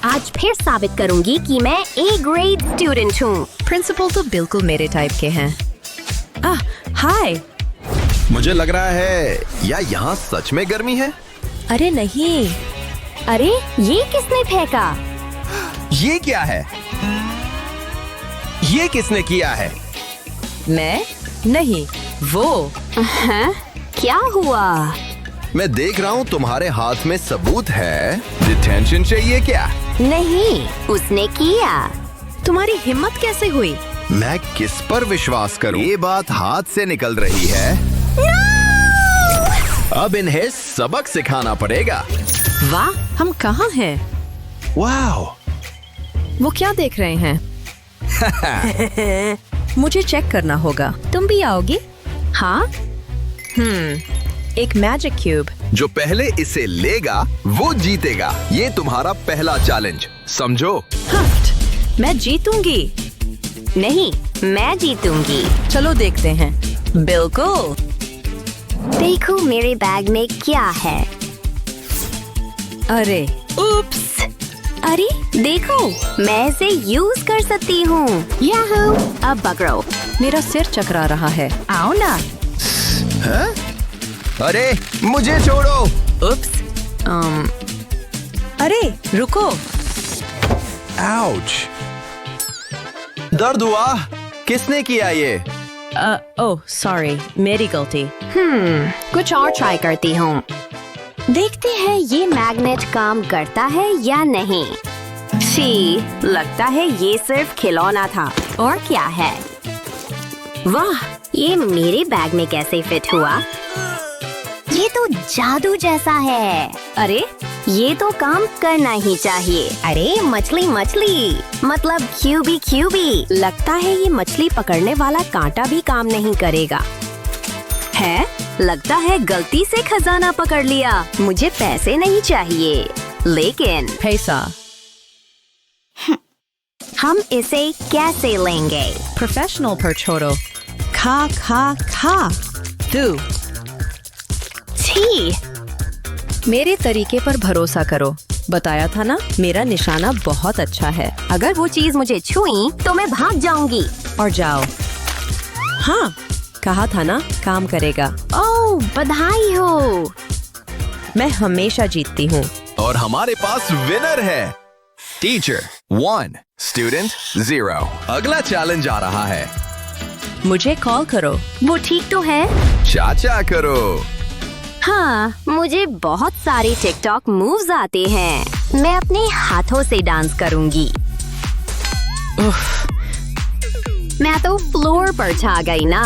आज फिर साबित करूंगी कि मैं ए ग्रेड स्टूडेंट हूँ। प्रिंसिपल तो बिल्कुल मेरे टाइप के हैं। हाय। मुझे लग रहा है या यहाँ सच में गर्मी है। अरे नहीं। अरे ये किसने फेंका? ये क्या है? ये किसने किया है? मैं नहीं, वो। हाँ? क्या हुआ? मैं देख रहा हूँ तुम्हारे हाथ में सबूत है। डिटेंशन चाहिए क्या? नहीं, उसने किया। तुम्हारी हिम्मत कैसे हुई? मैं किस पर विश्वास करूं? ये बात हाथ से निकल रही है। अब इन्हें सबक सिखाना पड़ेगा। वाह, हम कहाँ हैं? वाओ! वो क्या देख रहे हैं? मुझे चेक करना होगा। तुम भी आओगी? हाँ। एक मैजिक क्यूब। जो पहले इसे लेगा वो जीतेगा। ये तुम्हारा पहला चैलेंज, समझो। हफ्ट, मैं जीतूंगी। नहीं, मैं जीतूंगी। चलो देखते हैं। बिल्कुल। देखो मेरे बैग में क्या है। अरे उप्स! अरे देखो, मैं इसे यूज कर सकती हूँ। याहू! अब पकड़ो। मेरा सिर चकरा रहा है। आओ ना। हाँ? अरे मुझे छोड़ो। उप्स। अरे रुको। आउच! दर्द हुआ? किसने किया ये? ओह सॉरी, मेरी गलती। कुछ और ट्राई करती हूँ। देखते हैं ये मैग्नेट काम करता है या नहीं। शी, लगता है ये सिर्फ खिलौना था। और क्या है? वाह, ये मेरे बैग में कैसे फिट हुआ? ये तो जादू जैसा है। अरे ये तो काम करना ही चाहिए। अरे मछली मछली, मतलब क्यूबी क्यूबी। लगता है ये मछली पकड़ने वाला कांटा भी काम नहीं करेगा। है? लगता है गलती से खजाना पकड़ लिया। मुझे पैसे नहीं चाहिए, लेकिन पैसा। हम इसे कैसे लेंगे? प्रोफेशनल पर छोड़ो। खा खा खा। तू छी! मेरे तरीके पर भरोसा करो। बताया था ना, मेरा निशाना बहुत अच्छा है। अगर वो चीज मुझे छुई तो मैं भाग जाऊंगी। और जाओ। हाँ, कहा था ना, काम करेगा। ओह, बधाई हो। मैं हमेशा जीतती हूँ। और हमारे पास विनर है। Teacher 1, student 0। अगला चैलेंज आ रहा है। मुझे कॉल करो। वो ठीक तो है? चाचा करो। हाँ, मुझे बहुत सारे टिकटॉक मूव्स आते हैं। मैं अपने हाथों से डांस करूंगी। मैं तो फ्लोर पर छा गई ना।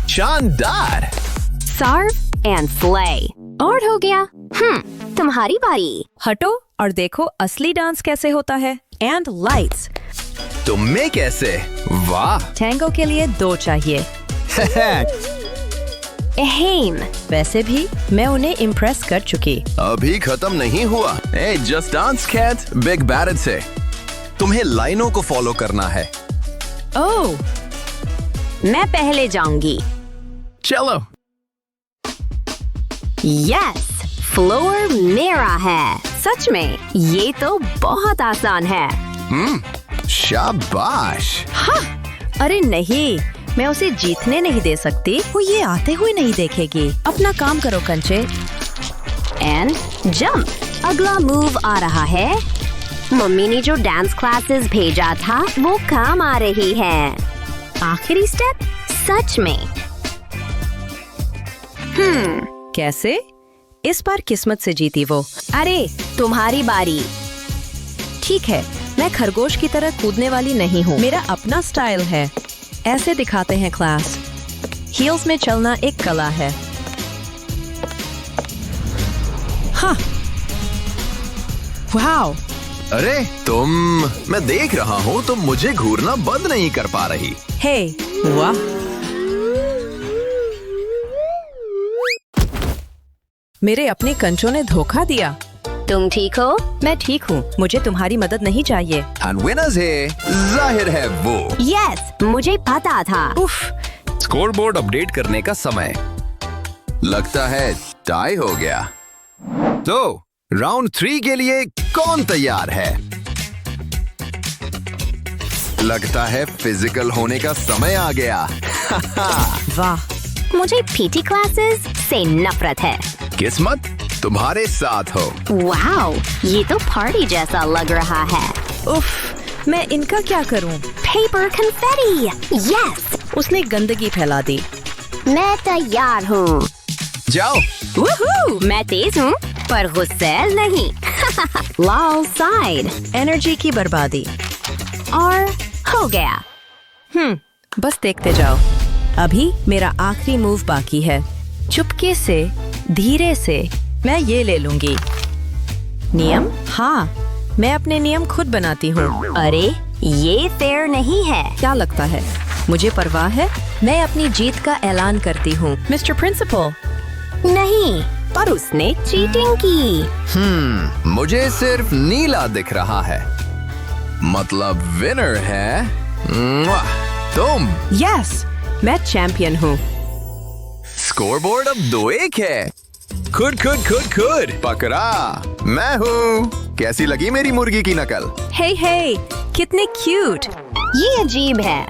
शानदार। Serve and Phule. और हो गया। तुम्हारी बारी। हटो और देखो असली डांस कैसे होता है। And lights. तुम्हें कैसे? वाह! टैंगो के लिए 2 चाहिए। एहेम। वैसे भी मैं उन्हें इम्प्रेस कर चुकी। अभी खत्म नहीं हुआ। ए, just dance cat big barred से तुम्हें लाइनों को फॉलो करना है। ओह, मैं पहले जाऊंगी। चलो। यस, फ्लोर मेरा है। सच में ये तो बहुत आसान है। शाबाश। हाँ, अरे नहीं, मैं उसे जीतने नहीं दे सकती। वो ये आते हुए नहीं देखेगी। अपना काम करो कंचे। And jump. अगला मूव आ रहा है। मम्मी ने जो डांस क्लासेस भेजा था वो काम आ रही है। आखिरी स्टेप सच में। कैसे? इस बार किस्मत से जीती वो। अरे तुम्हारी बारी। ठीक है, मैं खरगोश की तरह कूदने वाली नहीं हूँ। मेरा अपना स्टाइल है। ऐसे दिखाते हैं क्लास। हील्स में चलना एक कला है। हाँ। वाओ! अरे मैं देख रहा हूँ तुम मुझे घूरना बंद नहीं कर पा रही। हे, वाह! मेरे अपने कंचों ने धोखा दिया। तुम ठीक हो? मैं ठीक हूँ। मुझे तुम्हारी मदद नहीं चाहिए। एंड विनर्स है, जाहिर है वो। यस, मुझे पता था। उफ! स्कोरबोर्ड अपडेट करने का समय। लगता है टाई हो गया। तो राउंड 3 के लिए कौन तैयार है? लगता है फिजिकल होने का समय आ गया। वाह, मुझे पीटी क्लासेस से नफरत है। किस्मत तुम्हारे साथ हो। वाओ, ये तो पार्टी जैसा लग रहा है। उफ, मैं इनका क्या करूं? Paper confetti, yes. उसने गंदगी फैला दी। मैं तैयार हूँ। जाओ। वूहू, मैं तेज हूँ पर गुस्से नहीं। लाल साइड एनर्जी की बर्बादी। और हो गया। बस देखते जाओ। अभी मेरा आखिरी मूव बाकी है। चुपके से, धीरे से मैं ये ले लूंगी। नियम? हाँ, मैं अपने नियम खुद बनाती हूँ। अरे ये फेयर नहीं है। क्या लगता है मुझे परवाह है? मैं अपनी जीत का ऐलान करती हूँ। Mister principal. नहीं, पर उसने चीटिंग की। मुझे सिर्फ नीला दिख रहा है। मतलब विनर है तुम। यस, मैं चैंपियन हूँ। स्कोरबोर्ड अब 2-1 है। खुद पकड़ा। मैं हूँ। कैसी लगी मेरी मुर्गी की नकल? हे कितने क्यूट। ये अजीब है।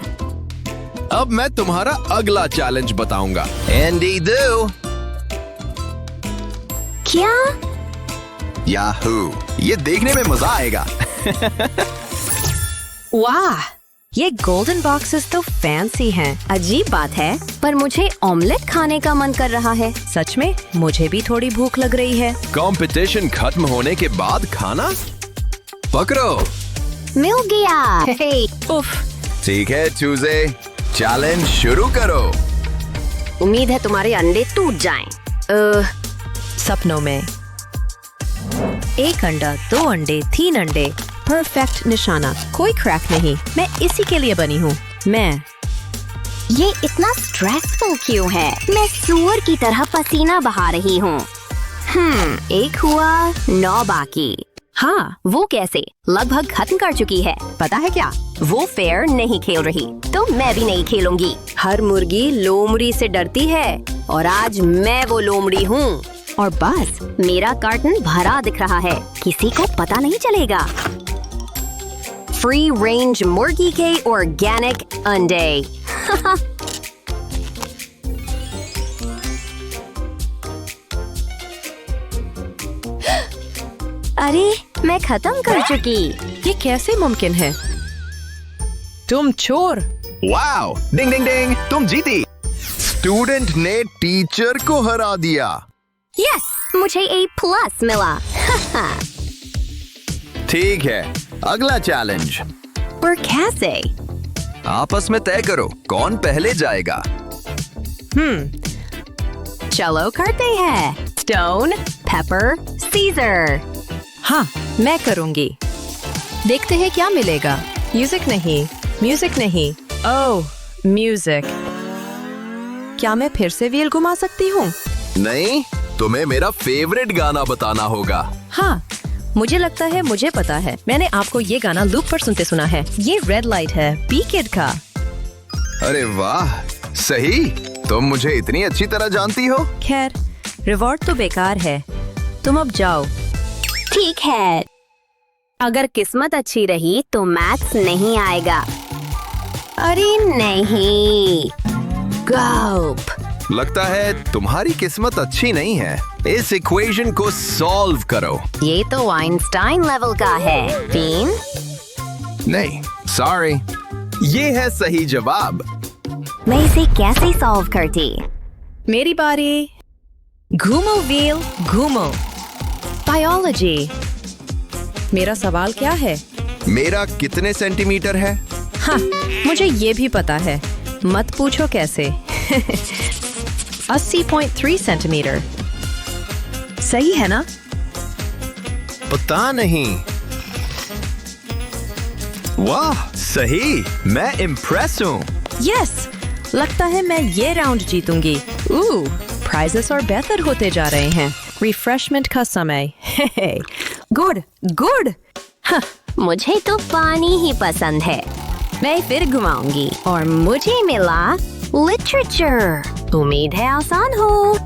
अब मैं तुम्हारा अगला चैलेंज बताऊंगा। एंडी दो। क्या? याहू, ये देखने में मजा आएगा। वाह, ये गोल्डन बॉक्सेस तो फैंसी हैं। अजीब बात है, पर मुझे ऑमलेट खाने का मन कर रहा है। सच में मुझे भी थोड़ी भूख लग रही है। कंपटीशन खत्म होने के बाद खाना? पकड़ो। मिल गया। उफ, ठीक है चूजे, चैलेंज शुरू करो। उम्मीद है तुम्हारे अंडे टूट जाएं। सपनों में। 1 अंडा, 2 अंडे, 3 अंडे। परफेक्ट निशाना, कोई क्रैक नहीं। मैं इसी के लिए बनी हूँ। मैं। ये इतना स्ट्रेसफुल क्यों है? मैं सूअर की तरह पसीना बहा रही हूँ। 1 हुआ, 9 बाकी। हाँ, वो कैसे? लगभग खत्म कर चुकी है। पता है क्या? वो फेयर नहीं खेल रही, तो मैं भी नहीं खेलूंगी। हर मुर्गी लोमड़ी से डरती है, और आज मैं वो लोमड़ी हूँ। और बस मेरा कार्टन भरा दिख रहा है, किसी को पता नहीं चलेगा। फ्री रेंज मुर्गी के ऑर्गेनिक अंडे। अरे, मैं खत्म कर चुकी। ये कैसे मुमकिन है? तुम चोर। वाओ, डिंग डिंग डिंग, तुम जीती। स्टूडेंट ने टीचर को हरा दिया। यस, मुझे A+ मिला। ठीक है, अगला चैलेंज। पर कैसे? आपस में तय करो कौन पहले जाएगा। चलो करते हैं। Stone, paper, scissor. हाँ, मैं करूंगी। देखते हैं क्या मिलेगा। म्यूजिक नहीं। Oh, music. क्या मैं फिर से व्हील घुमा सकती हूँ? नहीं, तुम्हें मेरा फेवरेट गाना बताना होगा। हाँ, मुझे लगता है मुझे पता है। मैंने आपको ये गाना लूप पर सुनते सुना है। ये रेड लाइट है, बी किड का। अरे वाह, सही। तुम मुझे इतनी अच्छी तरह जानती हो। खैर, रिवॉर्ड तो बेकार है। तुम अब जाओ। ठीक है, अगर किस्मत अच्छी रही तो मैथ्स नहीं आएगा। अरे नहीं, गल्प। लगता है तुम्हारी किस्मत अच्छी नहीं है। इस इक्वेशन को सॉल्व करो। ये तो आइंस्टाइन लेवल का है। 3? नहीं, सॉरी, ये है सही जवाब। मैं इसे कैसे सॉल्व करती? मेरी बारी। घूमो व्हील, घूमो। बायोलॉजी। मेरा सवाल क्या है? मेरा कितने सेंटीमीटर है? हाँ, मुझे ये भी पता है। मत पूछो कैसे। 80.3 सेंटीमीटर। सही है ना? पता नहीं। वाह, सही। मैं इम्प्रेस हूँ। यस, लगता है मैं ये राउंड जीतूंगी। प्राइजेस और बेहतर होते जा रहे हैं। रिफ्रेशमेंट का समय। गुड। मुझे तो पानी ही पसंद है। मैं फिर घुमाऊंगी और मुझे मिला लिटरेचर। उम्मीद है आसान हो।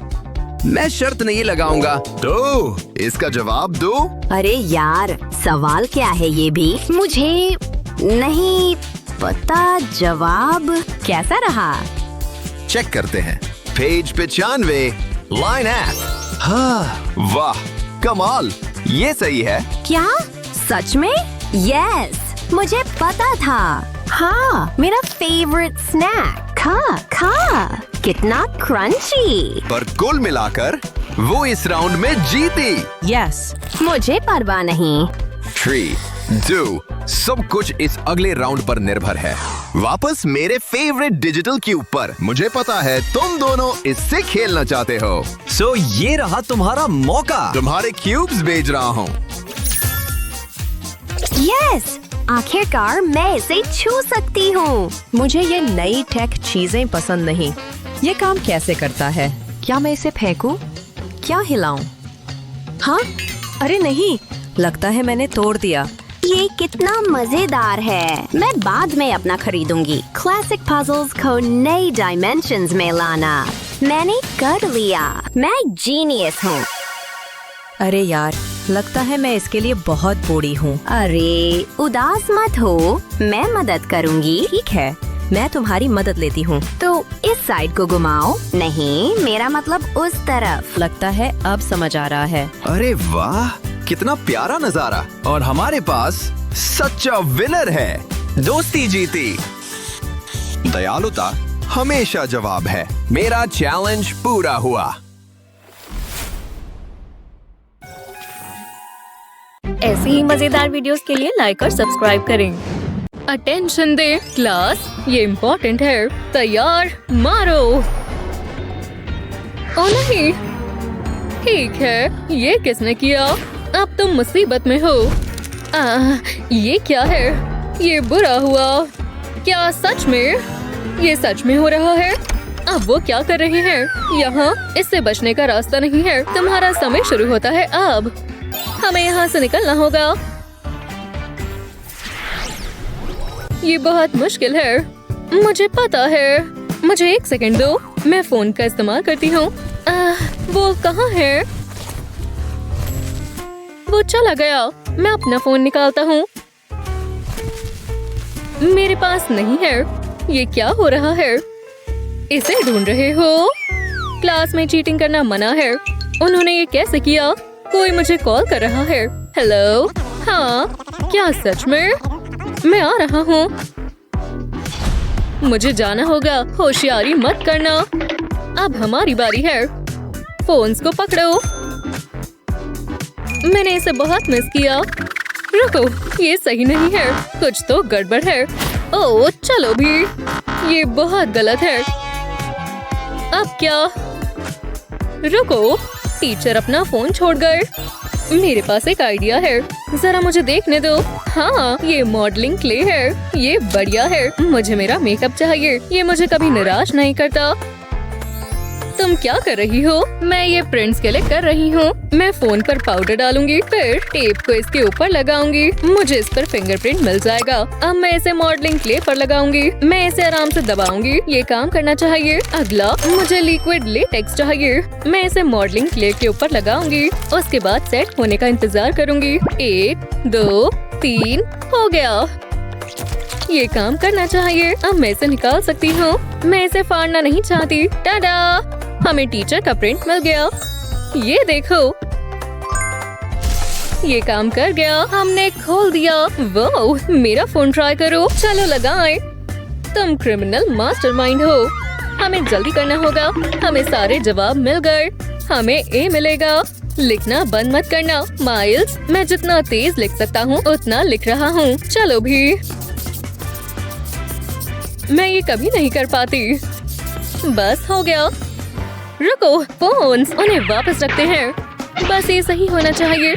मैं शर्त नहीं लगाऊंगा। तो इसका जवाब दो। अरे यार, सवाल क्या है ये भी? मुझे नहीं पता जवाब। कैसा रहा? चेक करते हैं। Page 95, line at. हाँ, वाह, कमाल, ये सही है। क्या सच में? यस, मुझे पता था। हाँ, मेरा फेवरेट स्नैक। खा खा, कितना क्रंची। पर कुल मिलाकर वो इस राउंड में जीती। यस। मुझे परवाह नहीं। 3, 2, सब कुछ इस अगले राउंड पर निर्भर है। वापस मेरे फेवरेट डिजिटल क्यूब पर। मुझे पता है तुम दोनों इससे खेलना चाहते हो। सो ये रहा तुम्हारा मौका। तुम्हारे क्यूब्स भेज रहा हूँ। यस, आखिरकार मैं इसे छू सकती हूँ। मुझे ये नई टेक चीजें पसंद नहीं। ये काम कैसे करता है? क्या मैं इसे फेंकूं? क्या हिलाऊं? हाँ, अरे नहीं, लगता है मैंने तोड़ दिया। ये कितना मजेदार है। मैं बाद में अपना खरीदूंगी। क्लासिक पजल्स को नई डायमेंशंस में लाना। मैंने कर लिया। मैं जीनियस हूँ। अरे यार, लगता है मैं इसके लिए बहुत बूढ़ी हूँ। अरे उदास मत हो, मैं मदद करूंगी। ठीक है, मैं तुम्हारी मदद लेती हूँ। तो इस साइड को घुमाओ। नहीं, मेरा मतलब उस तरफ। लगता है अब समझ आ रहा है। अरे वाह, कितना प्यारा नजारा। और हमारे पास सच्चा विनर है। दोस्ती जीती। दयालुता हमेशा जवाब है। मेरा चैलेंज पूरा हुआ। ऐसी ही मजेदार वीडियोस के लिए लाइक और सब्सक्राइब करें। अटेंशन दे क्लास, ये इम्पोर्टेंट है। तैयार, मारो। ओ नहीं, ठीक है, ये किसने किया? अब तुम मुसीबत में हो। ये क्या है? ये बुरा हुआ। क्या सच में? ये सच में हो रहा है? अब वो क्या कर रहे हैं? यहाँ इससे बचने का रास्ता नहीं है। तुम्हारा समय शुरू होता है अब। हमें यहाँ से निकलना होगा। ये बहुत मुश्किल है, मुझे पता है। मुझे 1 सेकंड दो, मैं फोन का इस्तेमाल करती हूँ। वो कहाँ है? वो चला गया। मैं अपना फोन निकालता हूँ। मेरे पास नहीं है। ये क्या हो रहा है? इसे ढूंढ रहे हो? क्लास में चीटिंग करना मना है। उन्होंने ये कैसे किया? कोई मुझे कॉल कर रहा है। हेलो, हाँ, क्या सच में? मैं आ रहा हूँ। मुझे जाना होगा। होशियारी मत करना। अब हमारी बारी है। फोन्स को पकड़ो। मैंने इसे बहुत मिस किया। रुको, ये सही नहीं है। कुछ तो गड़बड़ है। ओह, चलो भी। ये बहुत गलत है। अब क्या? रुको, टीचर अपना फोन छोड़ गए। मेरे पास एक आइडिया है, जरा मुझे देखने दो। हाँ, ये मॉडलिंग क्ले है। ये बढ़िया है। मुझे मेरा मेकअप चाहिए। ये मुझे कभी निराश नहीं करता। तुम क्या कर रही हो? मैं ये प्रिंट्स के लिए कर रही हूँ। मैं फोन पर पाउडर डालूंगी, फिर टेप को इसके ऊपर लगाऊंगी। मुझे इस पर फिंगरप्रिंट मिल जाएगा। अब मैं इसे मॉडलिंग क्ले पर लगाऊंगी। मैं इसे आराम से दबाऊंगी। ये काम करना चाहिए। अगला, मुझे लिक्विड लेटेक्स चाहिए। मैं इसे मॉडलिंग क्ले के ऊपर लगाऊंगी। उसके बाद सेट होने का इंतजार करूंगी। 1, 2, 3, हो गया। ये काम करना चाहिए। अब मैं इसे निकाल सकती हूँ। मैं इसे फाड़ना नहीं चाहती। टाडा, हमें टीचर का प्रिंट मिल गया। ये देखो, ये काम कर गया। हमने खोल दिया। वो, मेरा फोन ट्राई करो। चलो लगाएं। तुम क्रिमिनल मास्टरमाइंड हो। हमें जल्दी करना होगा। हमें सारे जवाब मिल गए। हमें ए मिलेगा। लिखना बंद मत करना माइल्स। मैं जितना तेज लिख सकता हूँ उतना लिख रहा हूँ। चलो भी। मैं ये कभी नहीं कर पाती। बस हो गया। रुको, फोन्स, उन्हें वापस रखते हैं। बस ये सही होना चाहिए।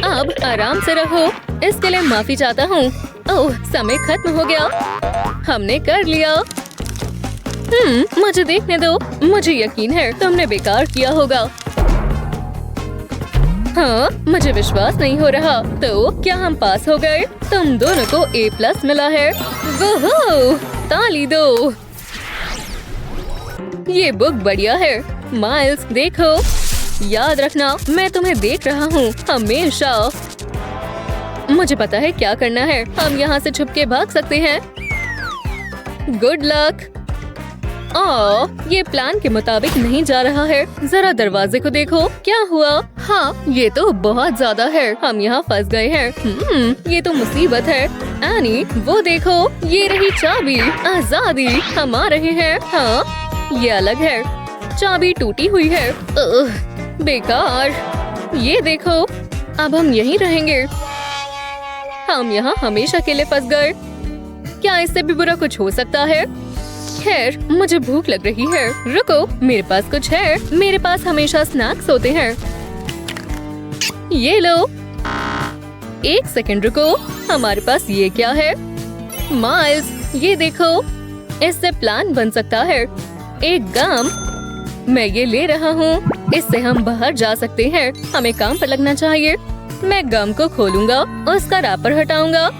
अब आराम से रहो। इसके लिए माफी चाहता हूँ। ओह, समय खत्म हो गया। हमने कर लिया। मुझे देखने दो। मुझे यकीन है तुमने बेकार किया होगा। हाँ, मुझे विश्वास नहीं हो रहा। तो क्या हम पास हो गए? तुम दोनों को A+ मिला है। वोहो, ताली दो। ये बुक बढ़िया है। माइल्स देखो, याद रखना मैं तुम्हें देख रहा हूँ हमेशा। मुझे पता है क्या करना है, हम यहाँ से छुप के भाग सकते हैं। Good luck. ओह, ये प्लान के मुताबिक नहीं जा रहा है। जरा दरवाजे को देखो, क्या हुआ? हाँ, ये तो बहुत ज्यादा है, हम यहाँ फंस गए हैं। ये तो मुसीबत है। एनी, वो देखो, ये रही चाबी। आजादी, हम आ रहे हैं। हाँ, ये अलग है, चाबी टूटी हुई है। बेकार। ये देखो, अब हम यहीं रहेंगे। हम यहाँ हमेशा के लिए फंस गए। क्या इससे भी बुरा कुछ हो सकता है? खैर, मुझे भूख लग रही है। रुको, मेरे पास कुछ है। मेरे पास हमेशा स्नैक्स होते हैं। ये लो। एक सेकंड रुको, हमारे पास ये क्या है? माइल्स, ये देखो, इससे प्लान बन सकता है। एक गम, मैं ये ले रहा हूँ। इससे हम बाहर जा सकते हैं। हमें काम पर लगना चाहिए। मैं गम को खोलूंगा, उसका रैपर हटाऊंगा।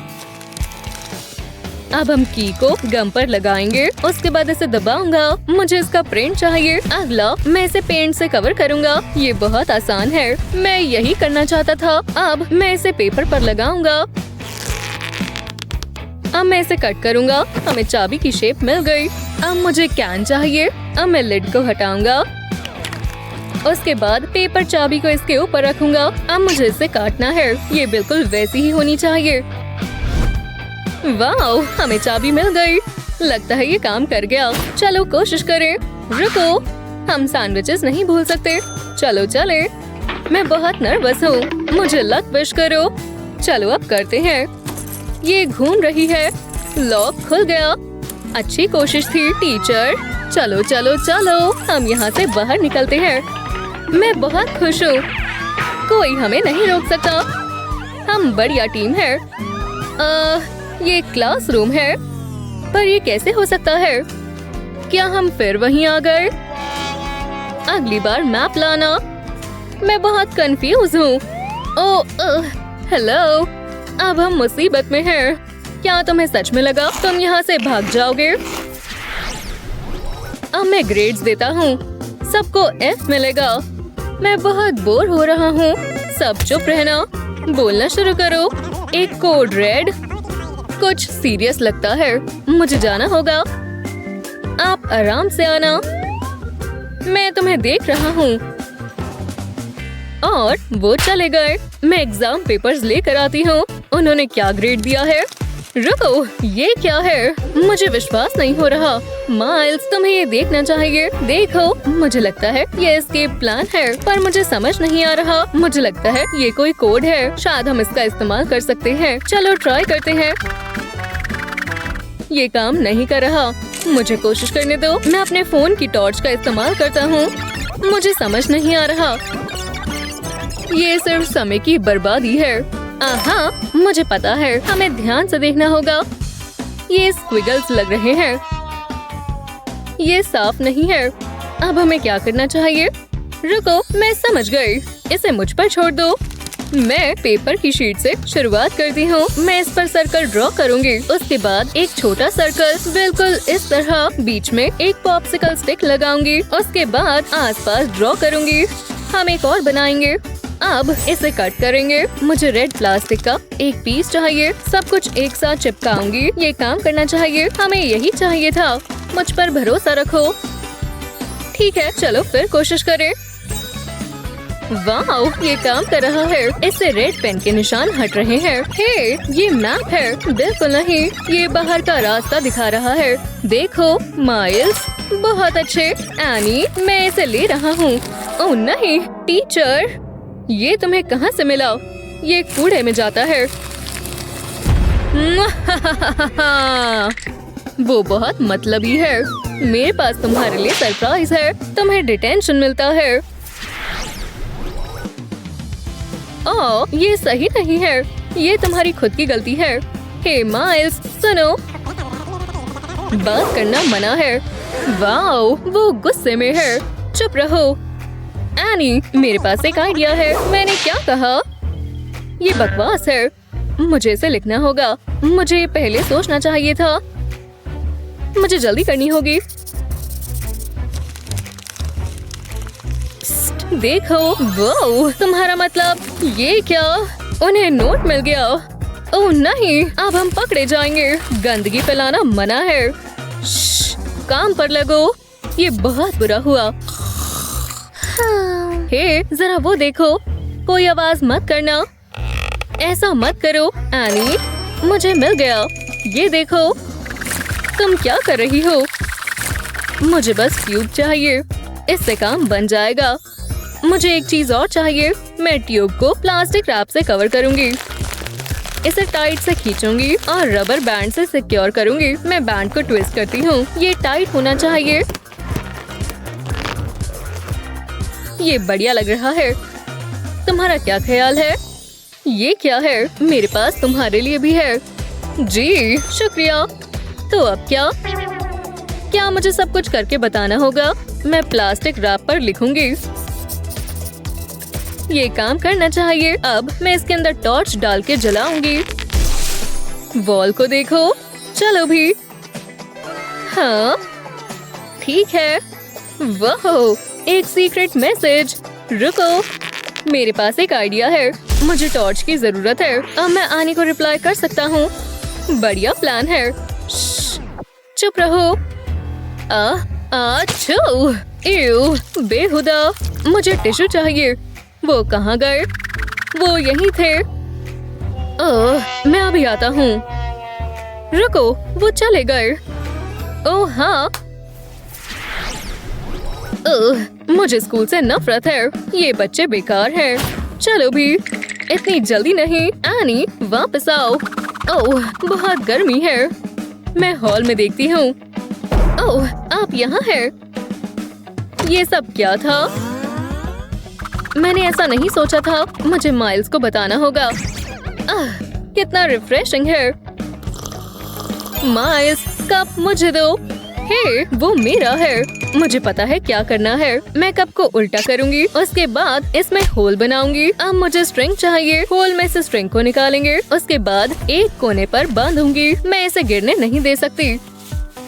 अब हम की को गम पर लगाएंगे, उसके बाद इसे दबाऊंगा। मुझे इसका प्रिंट चाहिए। अगला, मैं इसे पेंट से कवर करूंगा। ये बहुत आसान है, मैं यही करना चाहता था। अब मैं इसे पेपर पर लगाऊंगा। अब मैं इसे कट करूंगा। हमें चाबी की शेप मिल गई। अब मुझे कैन चाहिए। अब मैं लिड को हटाऊंगा। उसके बाद पेपर चाबी को इसके ऊपर रखूंगा। अब मुझे इसे काटना है। ये बिल्कुल वैसी ही होनी चाहिए। वाओ, हमें चाबी मिल गई। लगता है ये काम कर गया। चलो कोशिश करें। रुको, हम सैंडविचेस नहीं भूल सकते। चलो चले। मैं बहुत नर्वस हूँ। मुझे लक विश करो। चलो अब करते हैं। ये घूम रही है। लॉक खुल गया। अच्छी कोशिश थी टीचर। चलो चलो चलो, हम यहाँ से बाहर निकलते हैं। मैं बहुत खुश हूँ। कोई हमें नहीं रोक सकता। हम बढ़िया टीम है। ये क्लासरूम है, पर ये कैसे हो सकता है? क्या हम फिर वहीं आ गए? अगली बार मैप लाना। मैं बहुत कंफ्यूज हूँ। ओह, हेलो। अब हम मुसीबत में हैं। क्या तुम्हें सच में लगा तुम यहाँ से भाग जाओगे? अब मैं ग्रेड्स देता हूँ। सबको F मिलेगा। मैं बहुत बोर हो रहा हूँ। सब चुप रहना। बोलना शुरू करो। एक कोड रेड। कुछ सीरियस लगता है। मुझे जाना होगा। आप आराम से आना। मैं तुम्हें देख रहा हूँ। और वो चले गए। मैं एग्जाम पेपर्स लेकर आती हूँ। उन्होंने क्या ग्रेड दिया है? रुको, ये क्या है? मुझे विश्वास नहीं हो रहा। माइल्स, तुम्हें ये देखना चाहिए। देखो, मुझे लगता है ये एस्केप प्लान है, पर मुझे समझ नहीं आ रहा। मुझे लगता है ये कोई कोड है। शायद हम इसका इस्तेमाल कर सकते हैं। चलो ट्राई करते हैं। ये काम नहीं कर रहा। मुझे कोशिश करने दो। मैं अपने फोन की टॉर्च का इस्तेमाल करता हूँ। मुझे समझ नहीं आ रहा। ये सिर्फ समय की बर्बादी है। आहा, मुझे पता है। हमें ध्यान से देखना होगा। ये स्क्विगल्स लग रहे हैं। ये साफ नहीं है। अब हमें क्या करना चाहिए? रुको, मैं समझ गई। इसे मुझ पर छोड़ दो। मैं पेपर की शीट से शुरुआत करती हूँ। मैं इस पर सर्कल ड्रॉ करूँगी। उसके बाद एक छोटा सर्कल बिल्कुल इस तरह। बीच में एक पॉप्सिकल स्टिक लगाऊंगी। उसके बाद आसपास ड्रॉ करूँगी। हम एक और बनाएंगे। अब इसे कट करेंगे। मुझे रेड प्लास्टिक का एक पीस चाहिए। सब कुछ एक साथ चिपकाऊंगी। ये काम करना चाहिए। हमें यही चाहिए था। मुझ पर भरोसा रखो। ठीक है, चलो फिर कोशिश करें। वाओ, ये काम कर रहा है। इससे रेड पेन के निशान हट रहे हैं। हे, ये मैप है। बिल्कुल नहीं, ये बाहर का रास्ता दिखा रहा है। देखो माइल्स, बहुत अच्छे। एनी, मैं इसे ले रहा हूँ। ओह नहीं, टीचर, ये तुम्हें कहाँ से मिला? ये कूड़े में जाता है। वो बहुत मतलबी है। मेरे पास तुम्हारे लिए सरप्राइज है। तुम्हें डिटेंशन मिलता है। ओह, ये सही नहीं है। ये तुम्हारी खुद की गलती है। हे माइल्स, सुनो, बात करना मना है। वाओ, वो गुस्से में है। चुप रहो। एनी, मेरे पास एक आइडिया है। मैंने क्या कहा? ये बकवास है। मुझे इसे लिखना होगा। मुझे पहले सोचना चाहिए था। मुझे जल्दी करनी होगी। देखो, वो तुम्हारा मतलब ये क्या? उन्हें नोट मिल गया। ओह नहीं, अब हम पकड़े जाएंगे। गंदगी फैलाना मना है। श्श, काम पर लगो। ये बहुत बुरा हुआ। हे, जरा वो देखो। कोई आवाज मत करना। ऐसा मत करो एनी। मुझे मिल गया। ये देखो। तुम क्या कर रही हो? मुझे बस ट्यूब चाहिए। इससे काम बन जाएगा। मुझे एक चीज और चाहिए। मैं ट्यूब को प्लास्टिक रैप से कवर करूंगी। इसे टाइट से खींचूंगी और रबर बैंड से सिक्योर करूंगी। मैं बैंड को ट्विस्ट करती हूँ। ये टाइट होना चाहिए। ये बढ़िया लग रहा है। तुम्हारा क्या ख्याल है? ये क्या है? मेरे पास तुम्हारे लिए भी है। जी शुक्रिया। तो अब क्या मुझे सब कुछ करके बताना होगा? मैं प्लास्टिक रैप पर लिखूंगी। ये काम करना चाहिए। अब मैं इसके अंदर टॉर्च डाल के जलाऊंगी। वॉल को देखो। चलो भी। हाँ ठीक है। वाह, एक सीक्रेट मैसेज। रुको, मेरे पास एक आइडिया है। मुझे टॉर्च की जरूरत है। अब मैं आनी को रिप्लाई कर सकता हूँ। बढ़िया प्लान है। चुप रहो। बेहुदा। मुझे टिश्यू चाहिए। वो कहाँ गए? वो यहीं थे। मैं अभी आता हूँ। रुको, वो चले गए। ओह हाँ। मुझे स्कूल से नफरत है। ये बच्चे बेकार हैं। चलो भी। इतनी जल्दी नहीं। एनी वापस आओ। ओह बहुत गर्मी है। मैं हॉल में देखती हूँ। ओह आप यहाँ हैं। ये सब क्या था? मैंने ऐसा नहीं सोचा था। मुझे माइल्स को बताना होगा। कितना रिफ्रेशिंग है। माइल्स कप मुझे दो। हे, वो मेरा है। मुझे पता है क्या करना है। मैं कप को उल्टा करूंगी। उसके बाद इसमें होल बनाऊंगी। अब मुझे स्ट्रिंग चाहिए। होल में से स्ट्रिंग को निकालेंगे। उसके बाद एक कोने पर बांधूंगी। मैं इसे गिरने नहीं दे सकती।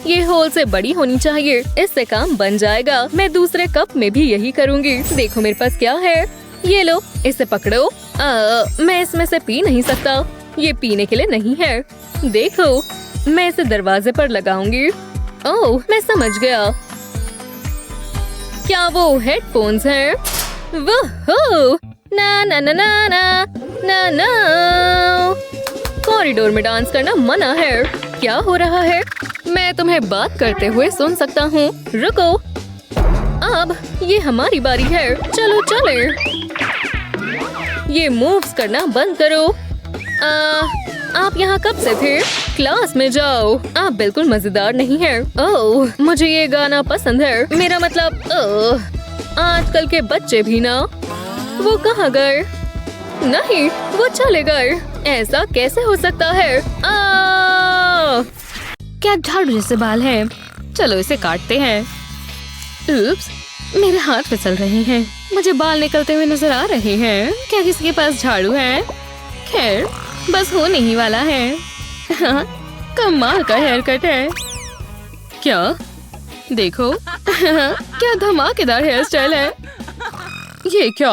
ये होल से बड़ी होनी चाहिए। इससे काम बन जाएगा। मैं दूसरे कप में भी यही करूंगी। देखो मेरे पास क्या है। ये लो, इसे पकड़ो। मैं इसमें से पी नहीं सकता। ये पीने के लिए नहीं है। देखो, मैं इसे दरवाजे पर लगाऊंगी। ओह मैं समझ गया। क्या वो हेडफोन्स हैं? वो ना ना ना ना ना ना ना। कॉरिडोर में डांस करना मना है। क्या हो रहा है? मैं तुम्हें बात करते हुए सुन सकता हूँ। रुको, अब ये हमारी बारी है। चलो चले। ये मूव्स करना बंद करो। आप यहाँ कब से थे? क्लास में जाओ। आप बिल्कुल मजेदार नहीं है। ओह मुझे ये गाना पसंद है। मेरा मतलब आजकल के बच्चे भी ना। वो कहाँ गए? नहीं, वो चले गए। ऐसा कैसे हो सकता है? क्या झाड़ू जैसे बाल है। चलो इसे काटते हैं। उप्स, मेरे हाथ फिसल रहे हैं। मुझे बाल निकलते हुए नजर आ रहे हैं। क्या किसी के पास झाड़ू है? खैर, बस होने ही वाला है। कमाल का हेयर कट है। क्या? देखो। क्या धमाकेदार हेयर स्टाइल है। ये क्या?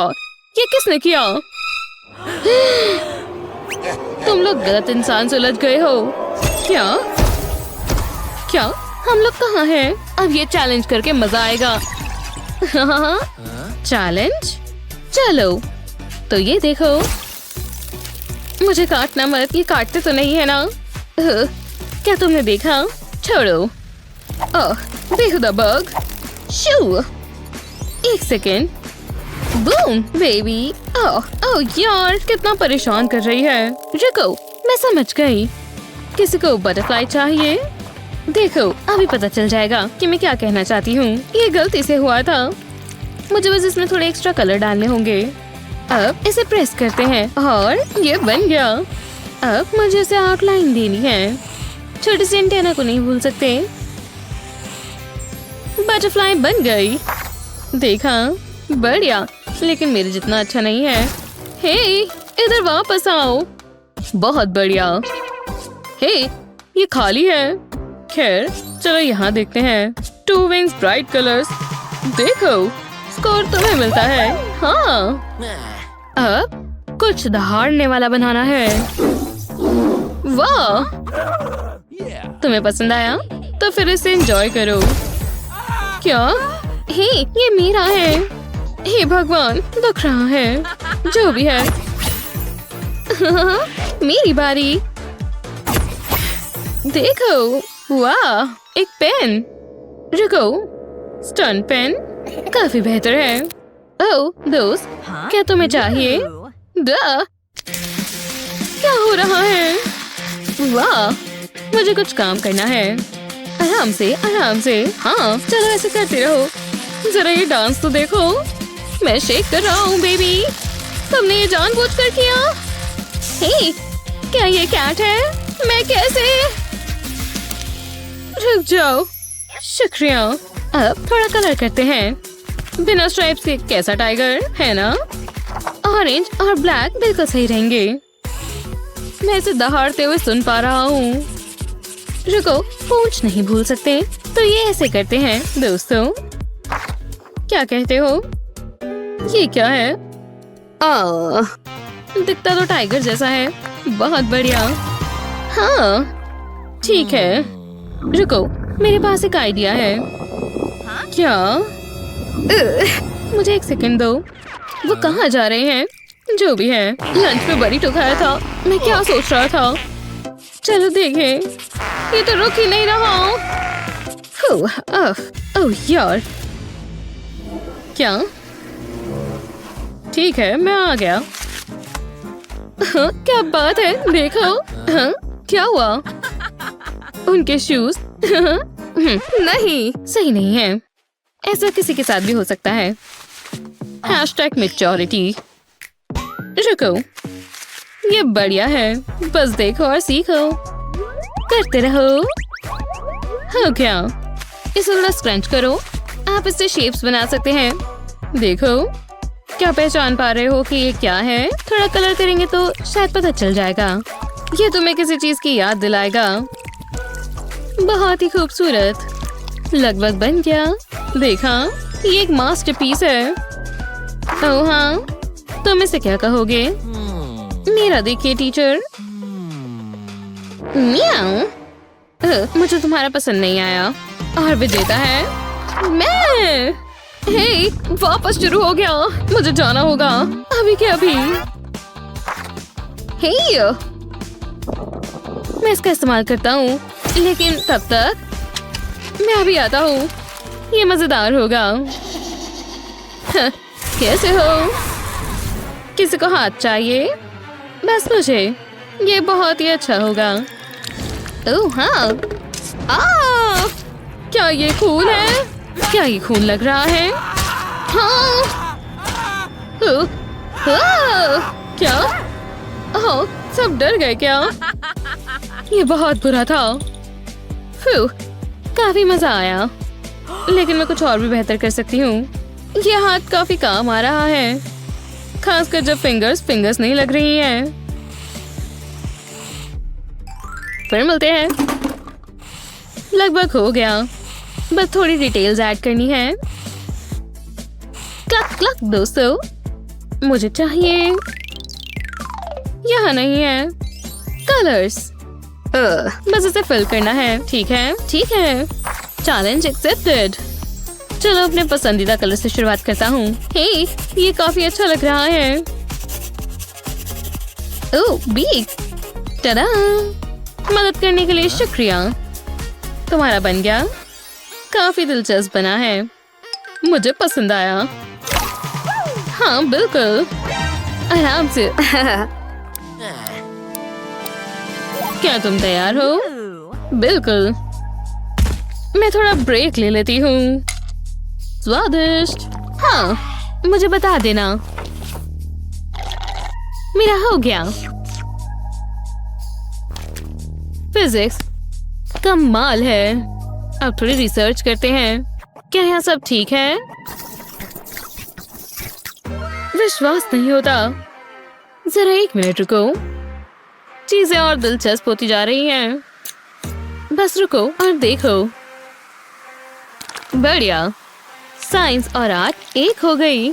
ये किसने किया? तुम लोग गलत इंसान से उलझ गए हो। क्या हम लोग कहाँ हैं? अब ये चैलेंज करके मजा आएगा। चैलेंज? चलो तो ये देखो। मुझे काटना मत। ये काटते तो नहीं है ना? क्या तुमने देखा? छोड़ो। ओह बेहुदा बग। शू। एक सेकेंड। Boom baby. ओह यार, कितना परेशान कर रही है। रुको, मैं समझ गई। किसी को बटरफ्लाई चाहिए? देखो, अभी पता चल जाएगा कि मैं क्या कहना चाहती हूँ। ये गलती से हुआ था। मुझे बस इसमें थोड़े एक्स्ट्रा कलर डालने होंगे। अब इसे प्रेस करते हैं और ये बन गया। अब मुझे इसे आउटलाइन देनी है। छोटे से एंटेना को नहीं भूल सकते। बटरफ्लाई बन गई। देखा? बढ़िया, लेकिन मेरे जितना अच्छा नहीं है। हे, इधर वापस आओ। बहुत बढ़िया। हे, ये खाली है। खैर, चलो यहाँ देखते हैं। 2 विंग्स ब्राइट कलर्स। देखो, स्कोर तुम्हें मिलता है। हाँ, अब कुछ दहाड़ने वाला बनाना है। वाह, तुम्हें पसंद आया? तो फिर इसे एंजॉय करो। क्या? हे, ये मेरा है। हे भगवान, दुख रहा है। जो भी है। मेरी बारी। देखो, वाह, एक पेन। रुको, स्टन पेन काफी बेहतर है। ओह दोस्त, क्या तुम्हें चाहिए? क्या हो रहा है? वाह, मुझे कुछ काम करना है। आराम से, आराम से। हाँ, चलो ऐसे करते रहो। जरा ये डांस तो देखो। मैं शेक कर रहा हूँ बेबी। तुमने ये जानबूझकर किया? हे, क्या ये कैट है? मैं कैसे? रुक जाओ। शुक्रिया। अब थोड़ा कलर करते हैं। बिना स्ट्राइप्स के कैसा टाइगर है ना? ऑरेंज और ब्लैक बिल्कुल सही रहेंगे। मैं इसे दहाड़ते हुए सुन पा रहा हूँ। रुको, पूंछ नहीं भूल सकते, तो ये ऐसे करते हैं दोस्तों। क्या कहते हो? ये क्या है? दिखता तो टाइगर जैसा है। बहुत बढ़िया। हाँ, ठीक है। रुको, मेरे पास एक आइडिया है। क्या? मुझे एक सेकंड दो। वो कहाँ जा रहे हैं? जो भी है, लंच पे बरीटो खाया था। मैं क्या सोच रहा था? चलो देखें। ये तो रुक ही नहीं रहा। ओह यार। क्या? ठीक है, मैं आ गया। क्या बात है, देखो। क्या हुआ? उनके शूज? नहीं, सही नहीं है। ऐसा किसी के साथ भी हो सकता है। #maturity। रुको, ये बढ़िया है। बस देखो और सीखो। करते रहो। हो क्या? इसे थोड़ा स्क्रंच करो। आप इससे शेप्स बना सकते हैं। देखो, क्या पहचान पा रहे हो कि ये क्या है? थोड़ा कलर करेंगे तो शायद पता चल जाएगा। ये तुम्हें किसी चीज की याद दिलाएगा। बहुत ही खूबसूरत। लगभग बन गया। देखा, ये एक मास्टरपीस है। ओह हाँ, तुम इसे क्या कहोगे? मेरा देखिए टीचर। म्याऊ। मुझे तुम्हारा पसंद नहीं आया। और विजेता है मैं। हे, वापस शुरू हो गया। मुझे जाना होगा अभी के अभी। हे, मैं इसका इस्तेमाल करता हूँ, लेकिन तब तक मैं अभी आता हूँ। ये मजेदार होगा। कैसे हो? किसी को हाथ चाहिए? बस मुझे। ये बहुत ही अच्छा होगा। ओह हाँ। क्या ये खून है? क्या ये खून लग रहा है? हाँ। क्या? ओह, सब डर गए क्या? ये बहुत बुरा था। काफी मजा आया, लेकिन मैं कुछ और भी बेहतर कर सकती हूँ। ये हाथ काफी काम आ रहा है, खासकर जब फिंगर्स नहीं लग रही हैं। फिर मिलते हैं। लगभग हो गया, बस थोड़ी डिटेल्स ऐड करनी है। क्लक क्लक दोस्तों, मुझे चाहिए। यहाँ नहीं है। कलर्स। बस इसे फिल करना है। ठीक है, ठीक है। Challenge accepted. चलो अपने पसंदीदा कलर से शुरुआत करता हूँ। हे, ये काफी अच्छा लग रहा है। ओह, बीक। टडा। मदद करने के लिए शुक्रिया। तुम्हारा बन गया। काफी दिलचस्प बना है। मुझे पसंद आया। हाँ बिल्कुल, आराम से। क्या तुम तैयार हो? बिल्कुल। मैं थोड़ा ब्रेक ले लेती हूँ। स्वादिष्ट। हाँ, मुझे बता देना। मेरा हो गया। फिजिक्स कमाल है। अब थोड़ी रिसर्च करते हैं। क्या यहाँ सब ठीक है? विश्वास नहीं होता। जरा 1 मिनट रुको। चीजें और दिलचस्प होती जा रही हैं। बस रुको और देखो। बढ़िया, साइंस और आर्ट एक हो गई।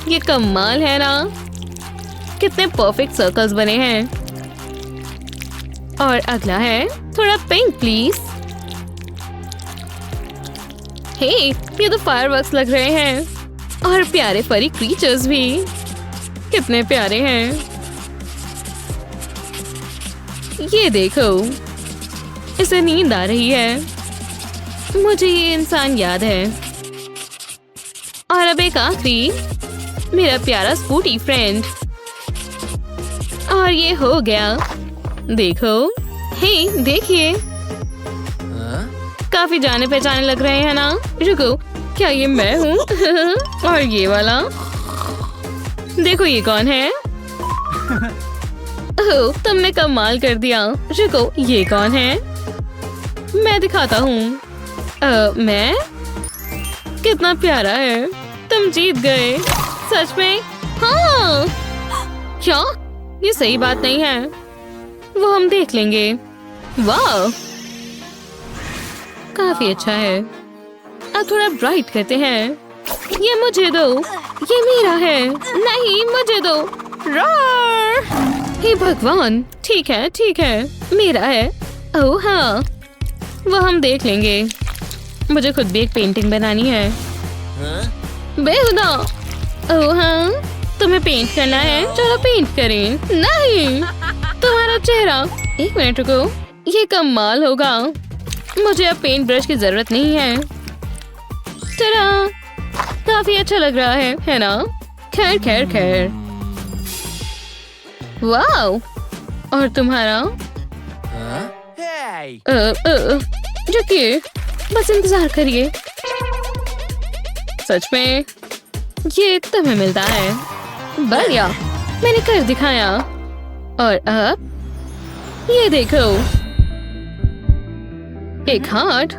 ये कमाल है ना? कितने परफेक्ट सर्कल्स बने हैं। और अगला है थोड़ा पिंक प्लीज। हे, ये तो फायरवर्क्स लग रहे हैं। और प्यारे फरी क्रीचर्स भी कितने प्यारे हैं। ये देखो, इसे नींद आ रही है। मुझे ये इंसान याद है। और अब एक आखिरी, मेरा प्यारा स्कूटी फ्रेंड। और ये हो गया। देखो, हे देखिए, काफी जाने पहचाने लग रहे हैं ना? रुको, क्या ये मैं हूँ? और ये वाला, देखो ये कौन है? ओह, तुमने कमाल कर दिया। रुको, ये कौन है? मैं दिखाता हूँ। मैं? कितना प्यारा है। तुम जीत गए। सच में? हाँ। क्या? ये सही बात नहीं है। वो हम देख लेंगे। वाह, काफी अच्छा है। अब थोड़ा ब्राइट करते हैं। ये मुझे दो। ये मेरा है। नहीं, मुझे दो। रॉर! हे भगवान, ठीक है, ठीक है, मेरा है। ओह हाँ, वो हम देख लेंगे। मुझे खुद भी एक पेंटिंग बनानी है। बेहुदा। ओह हाँ, तुम्हें पेंट करना है? चलो पेंट करें। नहीं, तुम्हारा चेहरा। एक मिनट रुको, ये कमाल होगा। मुझे अब पेंट ब्रश की जरूरत नहीं है। चला, काफी अच्छा लग रहा है ना? खैर खैर खैर। वाओ, और तुम्हारा? रुकिए, बस इंतजार करिए। सच में ये तुम्हें मिलता है। बढ़िया, मैंने कर दिखाया। और अब ये देखो, एक हार्ट।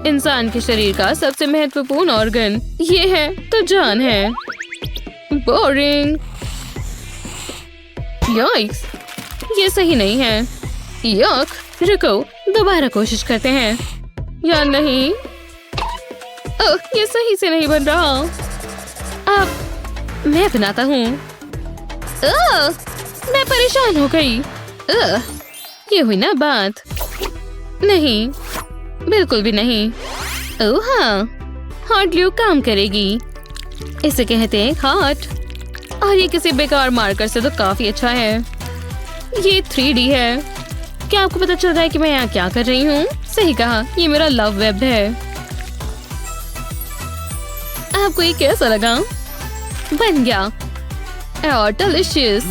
इंसान के शरीर का सबसे महत्वपूर्ण ऑर्गन ये है तो जान है। बोरिंग। यॉइक्स, ये सही नहीं है। यक, रुको, दोबारा कोशिश करते हैं। या नहीं? ओह, ये सही से नहीं बन रहा। अब मैं बनाता हूँ। मैं परेशान हो गई। ये हुई ना बात? नहीं, बिल्कुल भी नहीं। ओह हाँ, हॉट ग्लू काम करेगी। इसे कहते हैं हॉट। और ये किसी बेकार मार्कर से तो काफी अच्छा है। ये 3D है। क्या आपको पता चल रहा है कि मैं यहाँ क्या कर रही हूँ? सही कहा, ये मेरा लव वेब है। आपको ये कैसा लगा? बन गया। और डिलीशियस।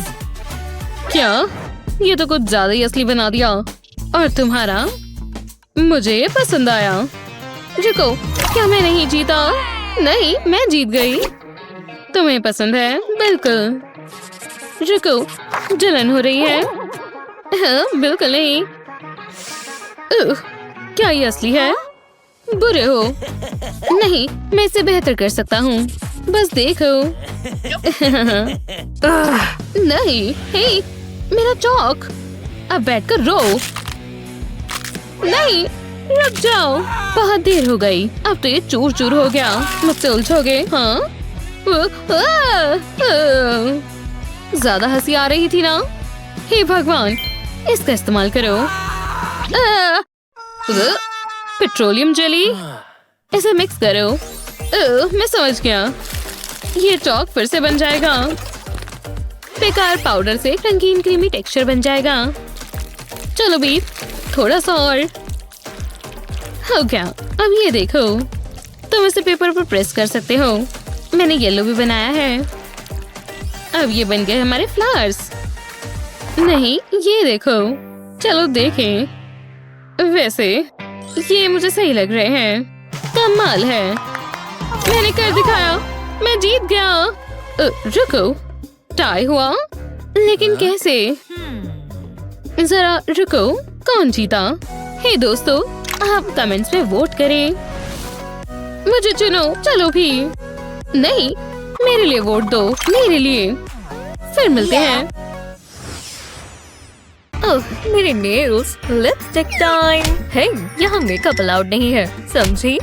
क्या? ये तो कुछ ज्यादा ही असली बना दिया। और तुम्हारा? मुझे ये पसंद आया। रुको, क्या मैं नहीं जीता? नहीं, मैं जीत गई। तुम्हें पसंद है? बिल्कुल। रुको, जलन हो रही है। हाँ, बिल्कुल नहीं। क्या ये असली है? बुरे हो। नहीं, मैं इसे बेहतर कर सकता हूँ। बस देखो। नहीं, हे, मेरा चौक। अब बैठकर रो। नहीं, रुक जाओ। बहुत देर हो गई। अब तो ये चूर चूर हो गया। मुझसे उलझोगे? हाँ। ज्यादा हंसी आ रही थी ना? हे भगवान, इसका इस्तेमाल करो। पेट्रोलियम जेली, इसे मिक्स करो। मैं समझ गया। ये चौक फिर से बन जाएगा। बेकार पाउडर से रंगीन क्रीमी टेक्सचर बन जाएगा। चलो भी, थोड़ा सा और। हो गया। अब ये देखो, तुम इसे पेपर पर प्रेस कर सकते हो। मैंने येलो भी बनाया है। अब ये बन गए हमारे फ्लावर्स। नहीं, ये देखो। चलो देखें। वैसे ये मुझे सही लग रहे हैं। कमाल है। मैंने कर दिखाया। मैं जीत गया। रुको, टाई हुआ? लेकिन कैसे? जरा रुको, कौन जीता? हे दोस्तों, आप कमेंट्स में वोट करें। मुझे चुनो। चलो भी। नहीं, मेरे लिए वोट दो। मेरे लिए। फिर मिलते हैं। ओह, मेरे नेल्स। Lipstick time. हे, यहाँ मेकअप अलाउड नहीं है, समझी?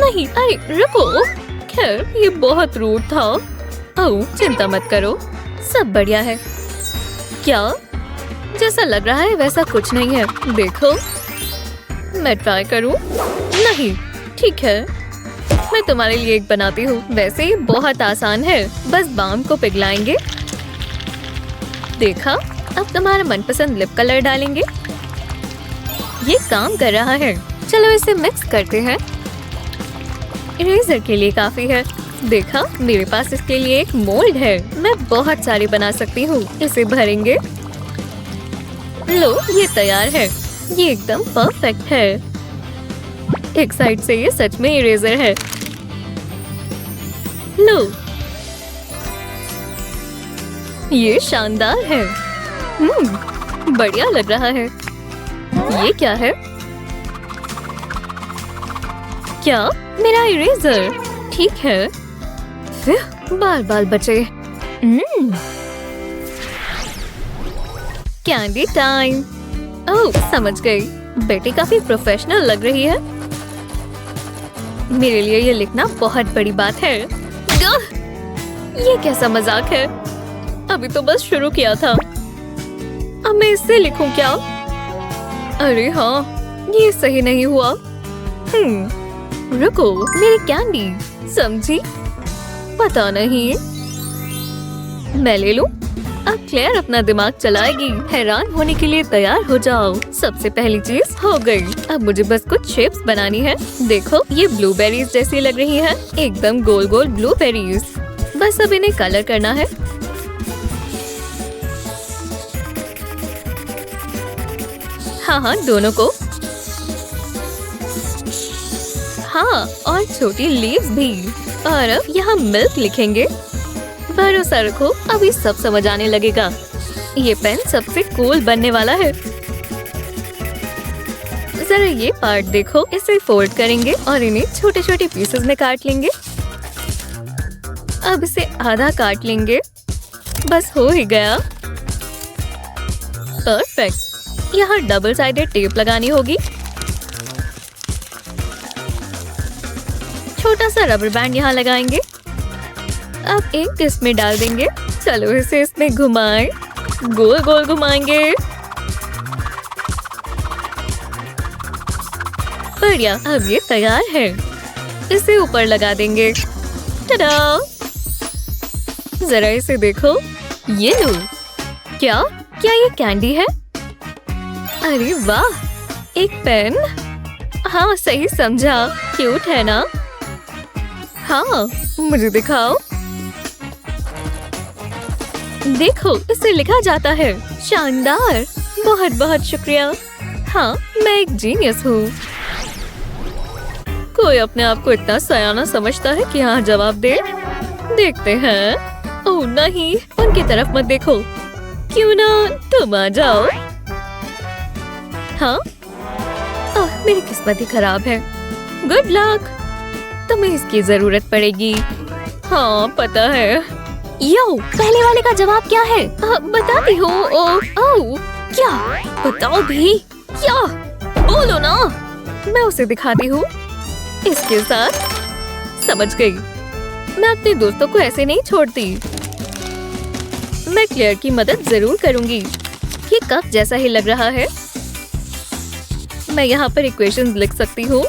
नहीं, अरे रुको। खैर, ये बहुत रूड था। ओह, चिंता मत करो, सब बढ़िया है। क्या? जैसा लग रहा है वैसा कुछ नहीं है। देखो, मैं ट्राई करूं? नहीं, ठीक है, मैं तुम्हारे लिए एक बनाती हूँ। वैसे ही बहुत आसान है, बस बाम को पिघलाएंगे। देखा, अब तुम्हारा मनपसंद लिप कलर डालेंगे। ये काम कर रहा है। चलो इसे मिक्स करते हैं। इरेजर के लिए काफी है। देखा, मेरे पास इसके लिए एक मोल्ड है। मैं बहुत सारे बना सकती हूँ। इसे भरेंगे। लो, ये तैयार है। ये एकदम परफेक्ट है। एक साइड से ये सच में इरेजर है। लो, ये शानदार है। बढ़िया लग रहा है। ये क्या है? क्या? मेरा इरेजर। ठीक है, फिर बाल बचे। Candy time. ओह, समझ गई। बेटी काफी प्रोफेशनल लग रही है। मेरे लिए ये लिखना बहुत बड़ी बात है। ये कैसा मजाक है? अभी तो बस शुरू किया था। अब मैं इससे लिखूं क्या? अरे हाँ, ये सही नहीं हुआ। रुको, मेरी कैंडी। समझी? पता नहीं। मैं ले लूं? अब क्लेयर अपना दिमाग चलाएगी। हैरान होने के लिए तैयार हो जाओ। सबसे पहली चीज हो गई। अब मुझे बस कुछ शेप्स बनानी है। देखो, ये ब्लूबेरीज जैसी लग रही है। एकदम गोल गोल ब्लूबेरीज। बस अब इन्हें कलर करना है। हाँ, दोनों को। हाँ, और छोटी लीव्स भी। और अब यहाँ मिल्क लिखेंगे। भरोसा रखो, अभी सब समझ आने लगेगा। ये पेन सबसे कूल बनने वाला है। जरा ये पार्ट देखो। इसे फोल्ड करेंगे और इन्हें छोटे छोटे पीसेस में काट लेंगे। अब इसे आधा काट लेंगे। बस हो ही गया। परफेक्ट। यहाँ डबल साइडेड टेप लगानी होगी। छोटा सा रबर बैंड यहाँ लगाएंगे। अब एक इसमें डाल देंगे। चलो इसे इसमें घुमाएं। गोल गोल घुमाएंगे। बढ़िया, अब ये तैयार है। इसे ऊपर लगा देंगे। टडा! जरा इसे देखो। ये लो। क्या ये कैंडी है? अरे वाह, एक पेन। हाँ, सही समझा। क्यूट है ना? हाँ, मुझे दिखाओ। देखो, इसे लिखा जाता है। शानदार, बहुत बहुत शुक्रिया। हाँ, मैं एक जीनियस हूँ। कोई अपने आप को इतना सयाना समझता है कि हाँ जवाब दे। देखते हैं। ओह नहीं, उनकी तरफ मत देखो। क्यों ना तुम आ जाओ। हाँ, मेरी किस्मत ही खराब है। गुड लक, तुम्हें इसकी जरूरत पड़ेगी। हाँ, पता है। यो, पहले वाले का जवाब क्या है? बताती हूँ। ओह, क्या? बताओ भी। क्या? बोलो ना। मैं उसे दिखाती हूँ। इसके साथ। समझ गई। मैं अपने दोस्तों को ऐसे नहीं छोड़ती। मैं क्लेयर की मदद जरूर करूंगी। ये कप जैसा ही लग रहा है। मैं यहाँ पर इक्वेशंस लिख सकती हूँ।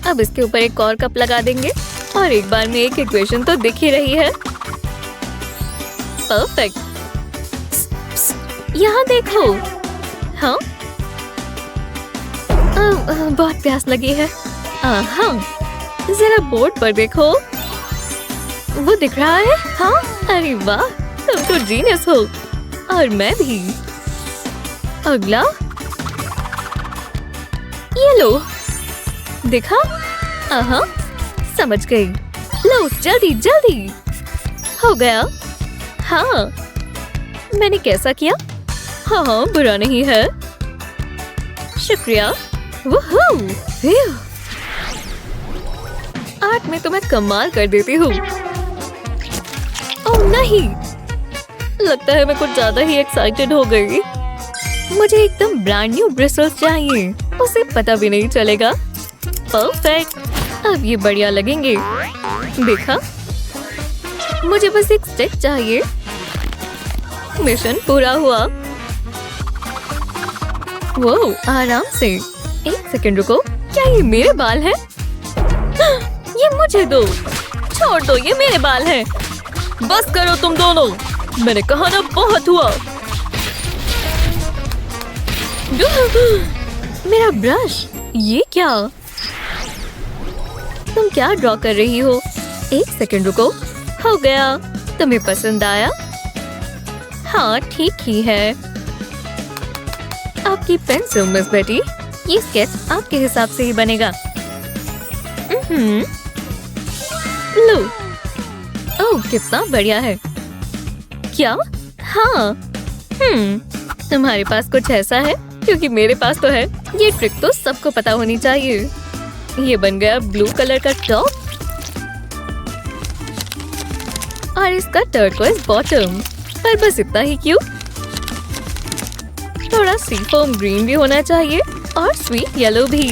अब इसके ऊपर एक और कप लगा देंगे और एक बार में एक इक्वेशन तो दिख ही रही है। परफेक्ट। यहाँ देखो। हाँ, बहुत प्यास लगी है। हाँ, जरा बोर्ड पर देखो। वो दिख रहा है। हाँ, अरे वाह, तुम तो जीनियस हो। और मैं भी। अगला। ये लो। देखा? समझ गई। लो, जल्दी जल्दी। हो गया। हाँ, मैंने कैसा किया? हाँ, बुरा नहीं है। शुक्रिया। आर्ट में तो मैं कमाल कर देती हूँ। ओह नहीं, लगता है मैं कुछ ज्यादा ही एक्साइटेड हो गई। मुझे एकदम ब्रांड न्यू ब्रिसल्स चाहिए। उसे पता भी नहीं चलेगा। परफेक्ट, अब ये बढ़िया लगेंगे। देखा, मुझे बस एक स्टिक चाहिए। मिशन पूरा हुआ। वो आराम से। एक सेकंड रुको, क्या ये मेरे बाल हैं? ये मुझे दो, छोड़ दो, ये मेरे बाल हैं। बस करो तुम दोनों, मैंने कहा ना बहुत हुआ। मेरा ब्रश, ये क्या? तुम क्या ड्रॉ कर रही हो? एक सेकंड रुको, हो गया। तुम्हें पसंद आया? हाँ, ठीक ही है। आपकी पेंसिल मिस बेटी, ये स्केच आपके हिसाब से ही बनेगा। लो, ओह कितना बढ़िया है। क्या? हाँ। तुम्हारे पास कुछ ऐसा है? क्योंकि मेरे पास तो है। ये ट्रिक तो सबको पता होनी चाहिए। ये बन गया ब्लू कलर का टॉप और इसका टर्कोइज बॉटम। पर बस इतना ही क्यों? थोड़ा सी फोम ग्रीन भी होना चाहिए और स्वीट येलो भी।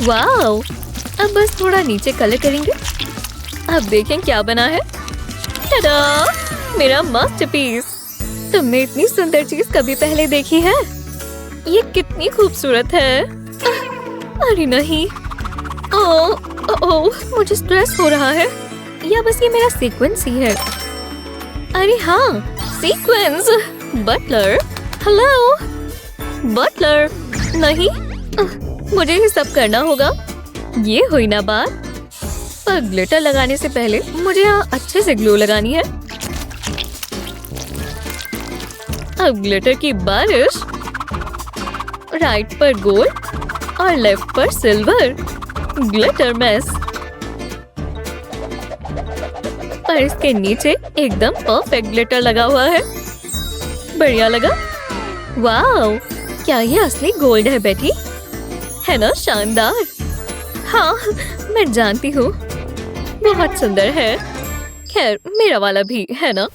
वाओ, अब बस थोड़ा नीचे कलर करेंगे। अब देखें क्या बना है। टाडा, मेरा मास्टरपीस। तुमने इतनी सुंदर चीज कभी पहले देखी है? ये कितनी खूबसूरत है। अरे नहीं, ओह, मुझे स्ट्रेस हो रहा है। या बस ये मेरा सीक्वेंस ही है। अरे हाँ, सीक्वेंस। Buttler, hello Buttler. नहीं, मुझे ये सब करना होगा। ये हुई ना बात। पर ग्लिटर लगाने से पहले मुझे यहाँ अच्छे से ग्लू लगानी है। अब ग्लिटर की बारिश। राइट पर गोल्ड और लेफ्ट पर सिल्वर। Glitter mess. और इसके नीचे एकदम परफेक्ट ग्लिटर लगा हुआ है। बढ़िया लगा। वाओ, क्या ये असली गोल्ड है बेटी? है ना शानदार? हाँ, मैं जानती हूँ, बहुत सुंदर है। खैर, मेरा वाला भी है ना।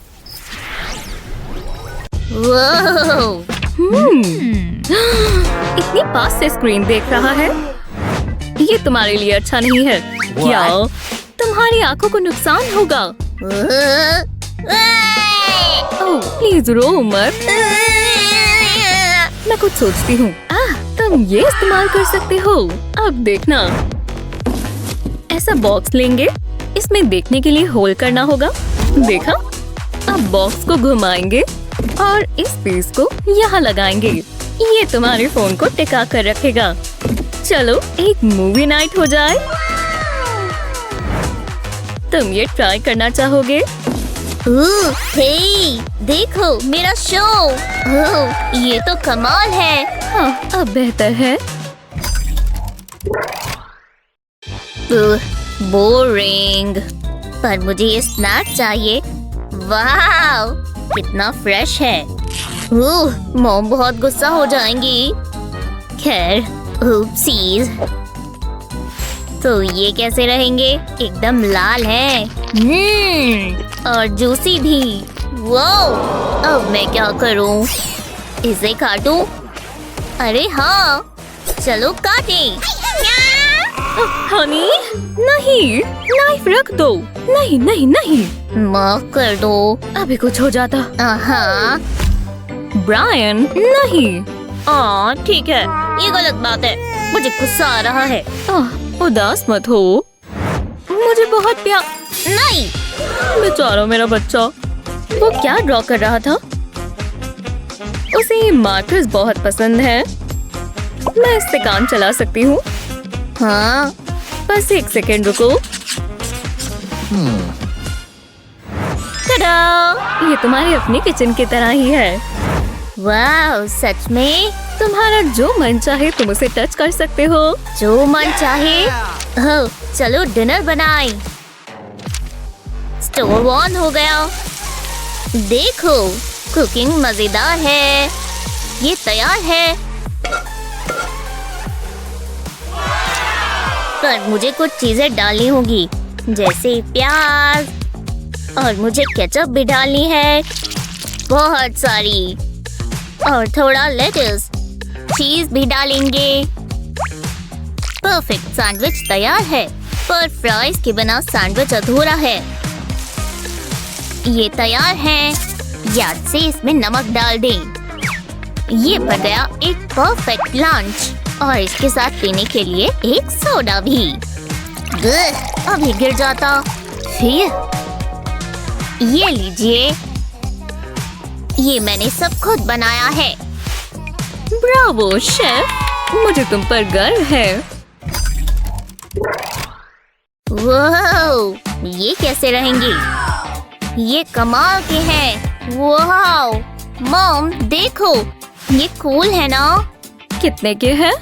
इतनी पास से स्क्रीन देख रहा है। ये तुम्हारे लिए अच्छा नहीं है। क्या? तुम्हारी आंखों को नुकसान होगा। ओह, प्लीज रो मत। मैं कुछ सोचती हूँ। तुम ये इस्तेमाल कर सकते हो। अब देखना, ऐसा बॉक्स लेंगे, इसमें देखने के लिए होल करना होगा। देखा? अब बॉक्स को घुमाएंगे और इस पीस को यहाँ लगाएंगे। ये तुम्हारे फोन को टिका कर रखेगा। चलो एक मूवी नाइट हो जाए। तुम ये ट्राई करना चाहोगे? हे, देखो मेरा शो। ये तो कमाल है। हाँ, अब बेहतर है। बोरिंग, पर मुझे ये स्नैक चाहिए। वाह, कितना फ्रेश है। मॉम बहुत गुस्सा हो जाएंगी। खैर, ओप्सीज। तो ये कैसे रहेंगे? एकदम लाल है। और जूसी भी। वाओ, अब मैं क्या करूं? इसे काटूं? अरे हाँ, चलो काटें। हनी, नहीं, नाइफ रख दो। नहीं नहीं नहीं, माफ कर दो। अभी कुछ हो जाता। हाँ, ब्रायन, नहीं। ठीक है, ये गलत बात है। मुझे गुस्सा आ रहा है। उदास मत हो, मुझे बहुत प्यार। नहीं, बेचारा मेरा बच्चा। वो क्या ड्रॉ कर रहा था? उसे ये मार्कर्स बहुत पसंद है। मैं इससे काम चला सकती हूँ। हाँ, बस एक सेकेंड रुको। टाडा! ये तुम्हारी अपनी किचन की तरह ही है। वाह, सच में? तुम्हारा जो मन चाहे तुम उसे टच कर सकते हो। जो मन चाहे। हो, चलो डिनर बनाएं। स्टोव ऑन हो गया। देखो, कुकिंग मजेदार है। ये तैयार है। पर मुझे कुछ चीजें डालनी होगी, जैसे प्याज, और मुझे केचप भी डालनी है, बहुत सारी, और थोड़ा लेटस। चीज भी डालेंगे। परफेक्ट सैंडविच तैयार है, पर फ्राइज के बिना सैंडविच अधूरा है। ये तैयार है। याद से इसमें नमक डाल दें। ये बन गया एक परफेक्ट लंच। और इसके साथ पीने के लिए एक सोडा भी। अभी गिर जाता। फिर ये लीजिए, ये मैंने सब खुद बनाया है। ब्रावो शेफ, मुझे तुम पर गर्व है। वाह, ये कैसे रहेंगे? ये कमाल के हैं। वाह मॉम देखो, ये कूल है ना? कितने के हैं?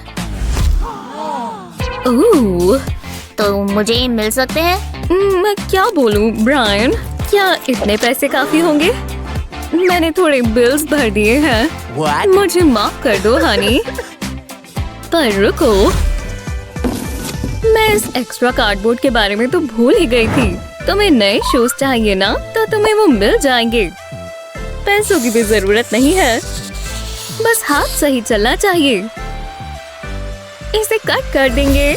ओह, तो मुझे मिल सकते हैं? मैं क्या बोलूं ब्रायन, क्या इतने पैसे काफी होंगे? मैंने थोड़े बिल्स भर दिए हैं। मुझे माफ कर दो हनी। पर रुको, मैं इस एक्स्ट्रा कार्डबोर्ड के बारे में तो भूल ही गई थी। तुम्हें नए शूज चाहिए ना, तो तुम्हें वो मिल जाएंगे। पैसों की भी जरूरत नहीं है, बस हाथ सही चलना चाहिए। इसे कट कर देंगे।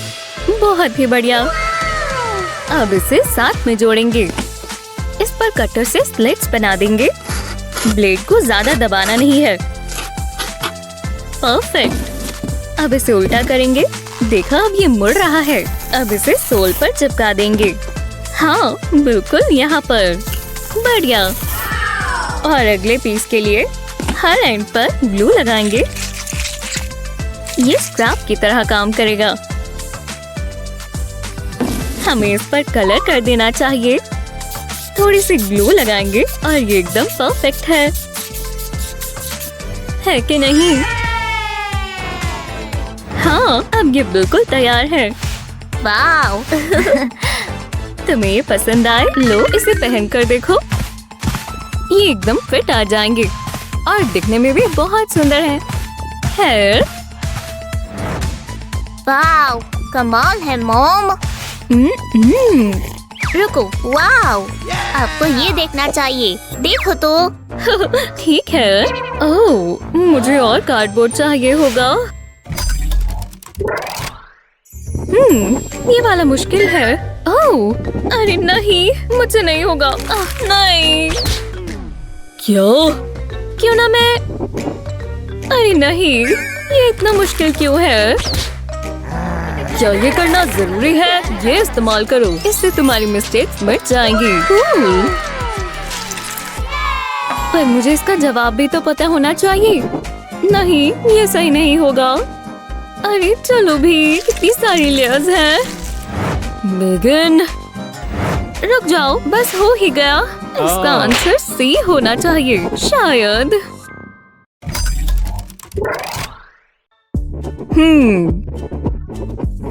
बहुत ही बढ़िया। अब इसे साथ में जोड़ेंगे। इस पर कटर से स्लिट्स बना देंगे। ब्लेड को ज्यादा दबाना नहीं है। परफेक्ट। अब इसे उल्टा करेंगे। देखा, अब ये मुड़ रहा है। अब इसे सोल पर चिपका देंगे। हाँ, बिल्कुल यहाँ पर। बढ़िया। और अगले पीस के लिए हर एंड पर ग्लू लगाएंगे। ये स्क्रैप की तरह काम करेगा। हमें इस पर कलर कर देना चाहिए। थोड़ी सी ग्लू लगाएंगे और ये एकदम परफेक्ट है कि नहीं? हाँ, अब ये बिल्कुल तैयार है। वाव तुम्हें ये पसंद आए? लो, इसे पहन कर देखो। ये एकदम फिट आ जाएंगे और दिखने में भी बहुत सुंदर है। वाव, कमाल है मॉम। रुको, वाव, आपको ये देखना चाहिए। देखो तो। ठीक है। ओह, मुझे और कार्डबोर्ड चाहिए होगा। ये वाला मुश्किल है। ओह, अरे नहीं, मुझे नहीं होगा। नहीं। क्यों ना मैं? अरे नहीं, ये इतना मुश्किल क्यों है? क्या ये करना जरूरी है? ये इस्तेमाल करो, इससे तुम्हारी मिस्टेक्स मिट जाएंगी। पर मुझे इसका जवाब भी तो पता होना चाहिए। नहीं, ये सही नहीं होगा। अरे चलो भी, कितनी सारी लेयर्स हैं। मेगन, रुक जाओ, बस हो ही गया। इसका आंसर सी होना चाहिए, शायद।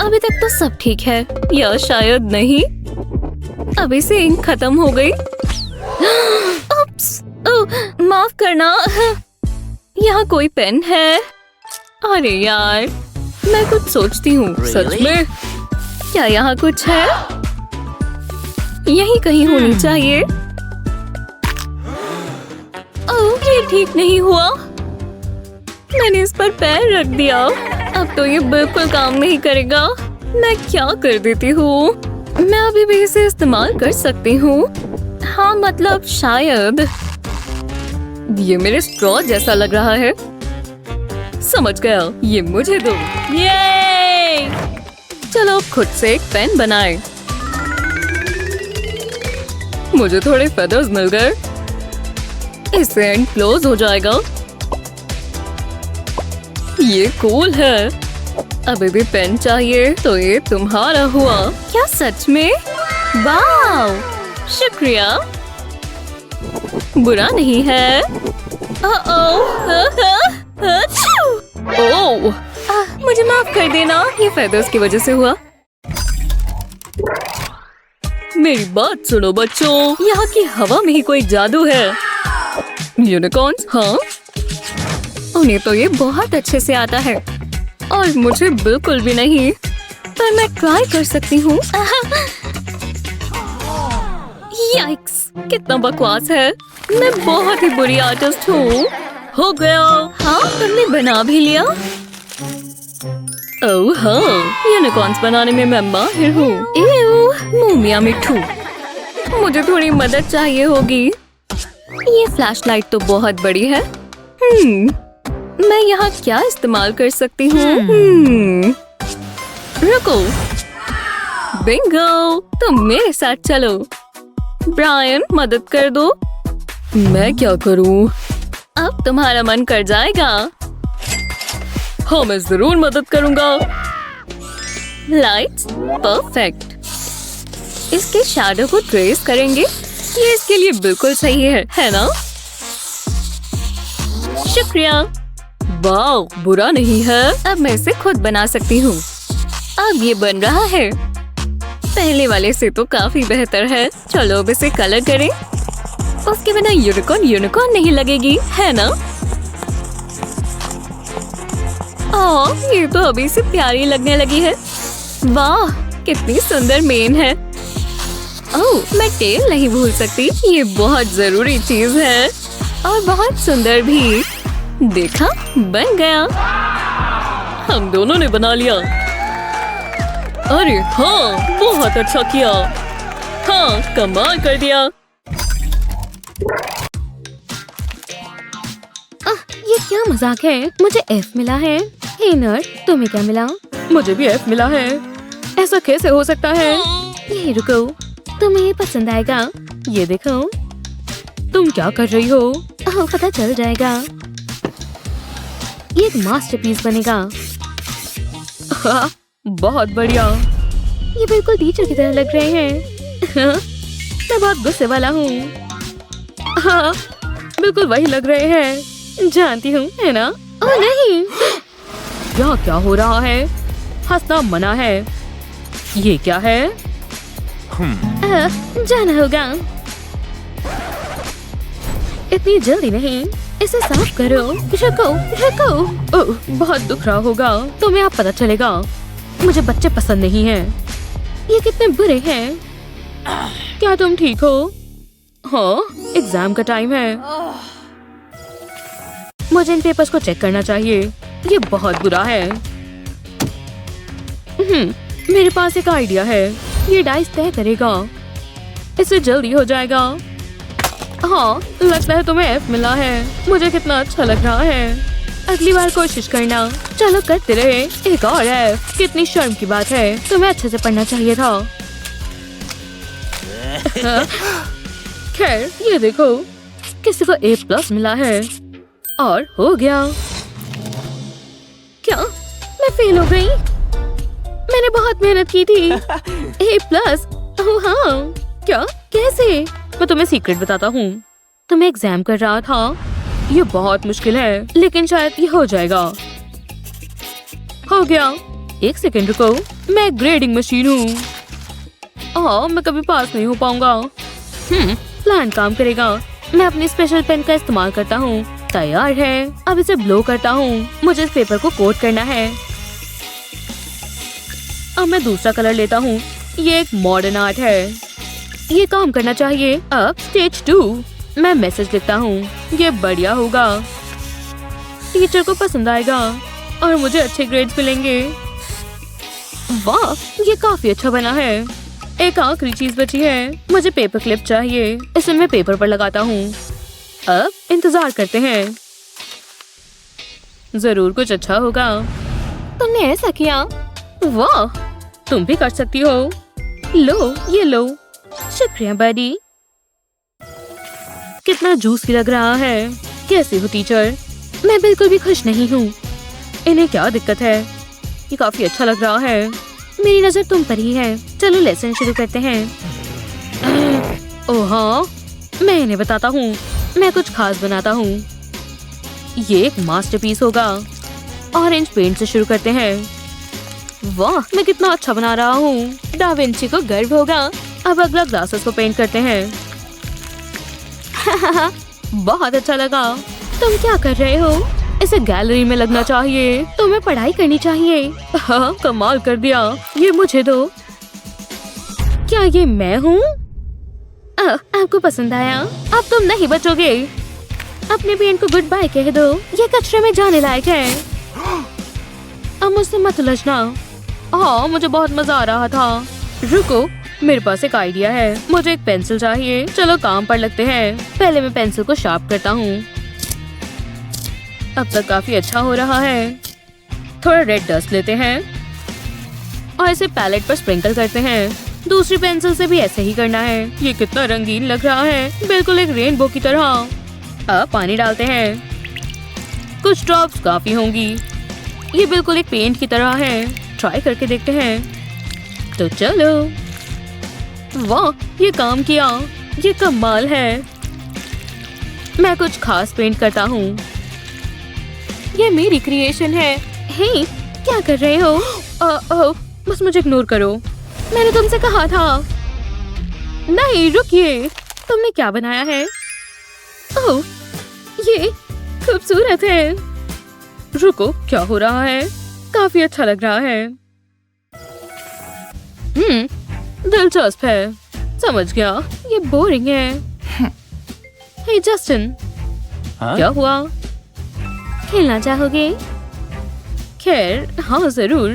अभी तक तो सब ठीक है, या शायद नहीं। अभी से इंक खत्म हो गई। माफ करना, यहाँ कोई पेन है? अरे यार, मैं कुछ सोचती हूँ। सच में? क्या यहाँ कुछ है? यहीं कहीं होनी चाहिए। ओह, ये ठीक नहीं हुआ। मैंने इस पर पैर रख दिया। अब तो ये बिल्कुल काम नहीं करेगा। मैं क्या कर देती हूँ? मैं अभी भी इसे इस्तेमाल कर सकती हूँ। हाँ, मतलब शायद। ये मेरे स्ट्रॉ जैसा लग रहा है। समझ गया, ये मुझे दो। ये! चलो खुद से एक पेन बनाए। मुझे थोड़े फेदर्स मिल गए। इससे एंड क्लोज हो जाएगा। ये कूल है। अभी भी पेन चाहिए, तो ये तुम्हारा हुआ। क्या सच में? वाव, शुक्रिया। बुरा नहीं है। ओह, मुझे माफ कर देना, ये फेदर्स की वजह से हुआ। मेरी बात सुनो बच्चों, यहाँ की हवा में ही कोई जादू है। यूनिकॉर्न्स? हाँ, उन्हें तो ये बहुत अच्छे से आता है और मुझे बिल्कुल भी नहीं। पर मैं ट्राई कर सकती हूँ। याइक्स, कितना बकवास है। मैं बहुत ही बुरी आर्टिस्ट हूँ। हो गया। हाँ, तुमने बना भी लिया। ओह हाँ, यूनिकॉर्न्स बनाने में मैं माहिर हूँ। एव, मोमिया मिट्ठू, मुझे थोड़ी मदद चाहिए होगी। ये फ्लैशलाइट तो बहुत बड़ी है। मैं यहाँ क्या इस्तेमाल कर सकती हूँ? रुको, बिंगो, तुम मेरे साथ चलो। ब्रायन, मदद कर दो। मैं क्या करूँ? अब तुम्हारा मन कर जाएगा। हाँ, मैं जरूर मदद करूंगा। Lights perfect. इसके शैडो को ट्रेस करेंगे। ये इसके लिए बिल्कुल सही है ना? शुक्रिया। वाह, बुरा नहीं है। अब मैं इसे खुद बना सकती हूँ। अब ये बन रहा है। पहले वाले से तो काफी बेहतर है। चलो अब इसे कलर करें। उसके बिना यूनिकॉर्न नहीं लगेगी, है ना? ओह, ये तो अभी से प्यारी लगने लगी है। वाह, कितनी सुंदर मेन है। ओह, मैं टेल नहीं भूल सकती। ये बहुत जरूरी चीज है और बहुत सुंदर भी। देखा, बन गया। हम दोनों ने बना लिया। अरे हाँ, बहुत अच्छा किया। हाँ, कमाल कर दिया। ये क्या मजाक है? मुझे F मिला है। हे नर्ड, तुम्हें क्या मिला? मुझे भी F मिला है। ऐसा कैसे हो सकता है? यही रुको, तुम्हें ये पसंद आएगा। ये देखो। तुम क्या कर रही हो? ओह, पता चल जाएगा। ये एक मास्टरपीस बनेगा। हाँ, बहुत बढ़िया। ये बिल्कुल टीचर की तरह लग रहे हैं। मैं बहुत गुस्से वाला हूँ। हाँ, बिल्कुल वही लग रहे हैं। जानती हूँ, है ना? ओह नहीं, क्या हो रहा है? हंसना मना है। ये क्या है? जाना होगा। इतनी जल्दी नहीं, इसे साफ करो। रुको। ओह, बहुत दुख रहा होगा। तुम्हें अब पता चलेगा। मुझे बच्चे पसंद नहीं हैं। ये कितने बुरे हैं। क्या तुम ठीक हो? हाँ, एग्जाम का टाइम है। मुझे इन पेपर्स को चेक करना चाहिए। ये बहुत बुरा है। मेरे पास एक आइडिया है। ये डाइस तय करेगा। इससे जल्दी हो जाएगा। हाँ, लगता है तुम्हें F मिला है। मुझे कितना अच्छा लग रहा है। अगली बार कोशिश करना। चलो करते रहे। एक और F। कितनी शर्म की बात है। तुम्हें अच्छे से पढ़ना चाहिए था। खैर, ये देखो, किसी को A+ मिला है। और हो गया। क्या मैं फेल हो गई? मैंने बहुत मेहनत की थी। A+? ओह हाँ, क्या? कैसे? मैं तुम्हें सीक्रेट बताता हूँ। तुम्हें एग्जाम कर रहा था। ये बहुत मुश्किल है, लेकिन शायद ये हो जाएगा। हो गया। एक सेकंड रुको, मैं ग्रेडिंग मशीन हूँ। मैं कभी पास नहीं हो पाऊंगा। प्लान काम करेगा। मैं अपनी स्पेशल पेन का इस्तेमाल करता हूँ। तैयार है। अब इसे ब्लो करता हूँ। मुझे इस पेपर को कोट करना है। अब मैं दूसरा कलर लेता हूँ। ये एक मॉडर्न आर्ट है। ये काम करना चाहिए। अब स्टेज 2। मैं मैसेज लिखता हूँ। ये बढ़िया होगा। टीचर को पसंद आएगा और मुझे अच्छे ग्रेड्स मिलेंगे। वाह, ये काफी अच्छा बना है। एक आखिरी चीज बची है। मुझे पेपर क्लिप चाहिए। इसे मैं पेपर पर लगाता हूँ। अब इंतजार करते हैं। जरूर कुछ अच्छा होगा। तुमने ऐसा किया? वाह, तुम भी कर सकती हो। लो, ये लो। शुक्रिया बडी। कितना जूसी लग रहा है। कैसी हो टीचर? मैं बिल्कुल भी खुश नहीं हूँ। इन्हें क्या दिक्कत है? ये काफी अच्छा लग रहा है। मेरी नजर तुम पर ही है। चलो लेसन शुरू करते हैं। ओह हाँ, मैं इन्हें बताता हूँ। मैं कुछ खास बनाता हूँ। ये एक मास्टरपीस होगा। ऑरेंज पेंट से शुरू करते हैं। वाह, मैं कितना अच्छा बना रहा हूँ। डा विंची को गर्व होगा। अब अगला ग्लासेस को पेंट करते हैं। बहुत अच्छा लगा। तुम क्या कर रहे हो? इसे गैलरी में लगना चाहिए। तुम्हें पढ़ाई करनी चाहिए। हाँ, कमाल कर दिया। ये मुझे दो। क्या ये मैं हूँ? आपको पसंद आया? अब तुम नहीं बचोगे। अपने पेंट को गुड बाय कह दो। ये कचरे में जाने लायक है। अब मुझसे मत उलझना। हाँ, मुझे बहुत मजा आ रहा था। रुको, मेरे पास एक आइडिया है। मुझे एक पेंसिल चाहिए। चलो काम पर लगते हैं। पहले मैं पेंसिल को शार्प करता हूँ। अब तक काफी अच्छा हो रहा है। थोड़ा रेड डस्ट लेते हैं और इसे पैलेट पर स्प्रिंकल करते हैं। दूसरी पेंसिल से भी ऐसे ही करना है। ये कितना रंगीन लग रहा है, बिल्कुल एक रेनबो की तरह। अब पानी डालते हैं। कुछ ड्रॉप्स काफी होंगी। ये बिल्कुल एक पेंट की तरह है। ट्राई करके देखते हैं। तो चलो। वाह, ये काम किया। ये कमाल है। मैं कुछ खास पेंट करता हूँ। ये मेरी क्रिएशन है। हे, क्या कर रहे हो? बस मुझे इग्नोर करो। मैंने तुमसे कहा था। नहीं, रुकिए। तुमने क्या बनाया है? ओह, ये खूबसूरत है। रुको, क्या हो रहा है? काफी अच्छा लग रहा है। दिलचस्प है। समझ गया। ये बोरिंग है। हे जस्टिन, क्या हुआ? खेलना चाहोगे? खैर, हाँ जरूर।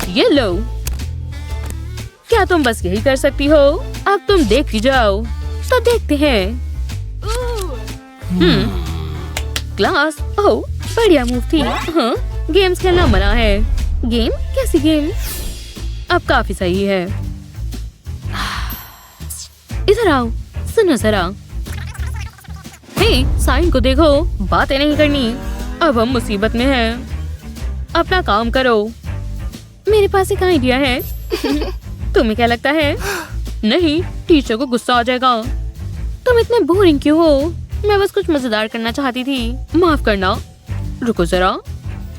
ये लो। क्या तुम बस यही कर सकती हो? अब तुम देख ही जाओ। तो देखते हैं। क्लास। ओह, बढ़िया मूव थी। हाँ, गेम्स खेलना मना है। गेम? कैसी गेम? अब काफी सही है। इधर आओ, सुनो जरा। हे, साइन को देखो। बातें नहीं करनी। अब हम मुसीबत में हैं। अपना काम करो। मेरे पास एक आइडिया है। तुम्हें क्या लगता है? नहीं, टीचर को गुस्सा आ जाएगा। तुम इतने बोरिंग क्यों हो? मैं बस कुछ मजेदार करना चाहती थी। माफ करना। रुको जरा,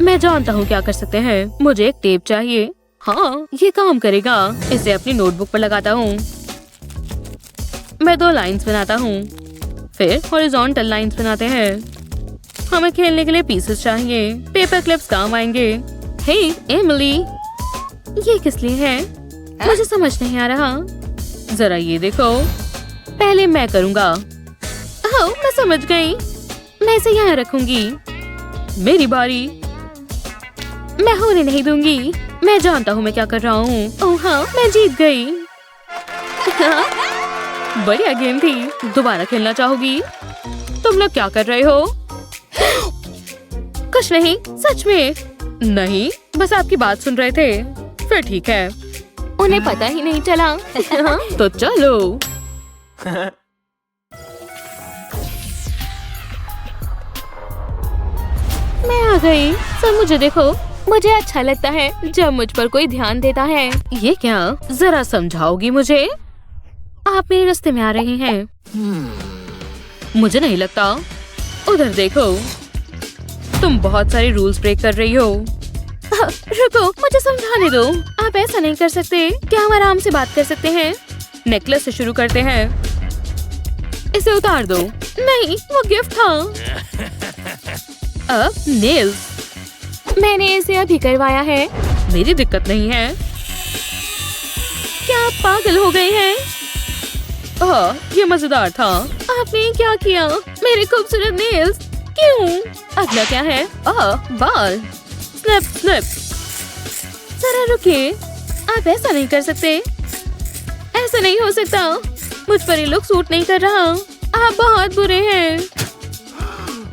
मैं जानता हूँ क्या कर सकते हैं। मुझे एक टेप चाहिए। हाँ, ये काम करेगा। इसे अपनी नोटबुक पर लगाता हूँ। मैं 2 लाइंस बनाता हूँ। फिर हॉरिजॉन्टल लाइंस बनाते हैं। हमें खेलने के लिए पीसेस चाहिए। पेपर क्लिप्स काम आएंगे। हे एमिली, ये किस लिए है? मुझे समझ नहीं आ रहा। जरा ये देखो। पहले मैं करूँगा। ओह, मैं समझ गई। मैं इसे यहाँ रखूंगी। मेरी बारी। मैं होने नहीं दूंगी। मैं जानता हूँ मैं क्या कर रहा हूँ। ओह हाँ, मैं जीत गई। बढ़िया गेम थी। दोबारा खेलना चाहोगी? तुम लोग क्या कर रहे हो? कुछ नहीं, सच में नहीं, बस आपकी बात सुन रहे थे। फिर ठीक है। उन्हें पता ही नहीं चला। तो चलो। मैं आ गई। सब मुझे देखो। मुझे अच्छा लगता है जब मुझ पर कोई ध्यान देता है। ये क्या? जरा समझाओगी मुझे? आप मेरे रास्ते में आ रहे हैं। मुझे नहीं लगता। उधर देखो। तुम बहुत सारे रूल्स ब्रेक कर रही हो। रुको, मुझे समझाने दो। आप ऐसा नहीं कर सकते। क्या हम आराम से बात कर सकते हैं? नेकलेस से शुरू करते हैं। इसे उतार दो। नहीं, वो गिफ्ट था। अब नेल्स। मैंने इसे अभी करवाया है। मेरी दिक्कत नहीं है। क्या आप पागल हो गए हैं? ये मजेदार था। आपने क्या किया? मेरे खूबसूरत नेल्स। क्यों? अगला क्या है? बाल। Snip snip. जरा रुकिए। आप ऐसा नहीं कर सकते। ऐसा नहीं हो सकता। मुझ पर ये लुक सूट नहीं कर रहा। आप बहुत बुरे हैं।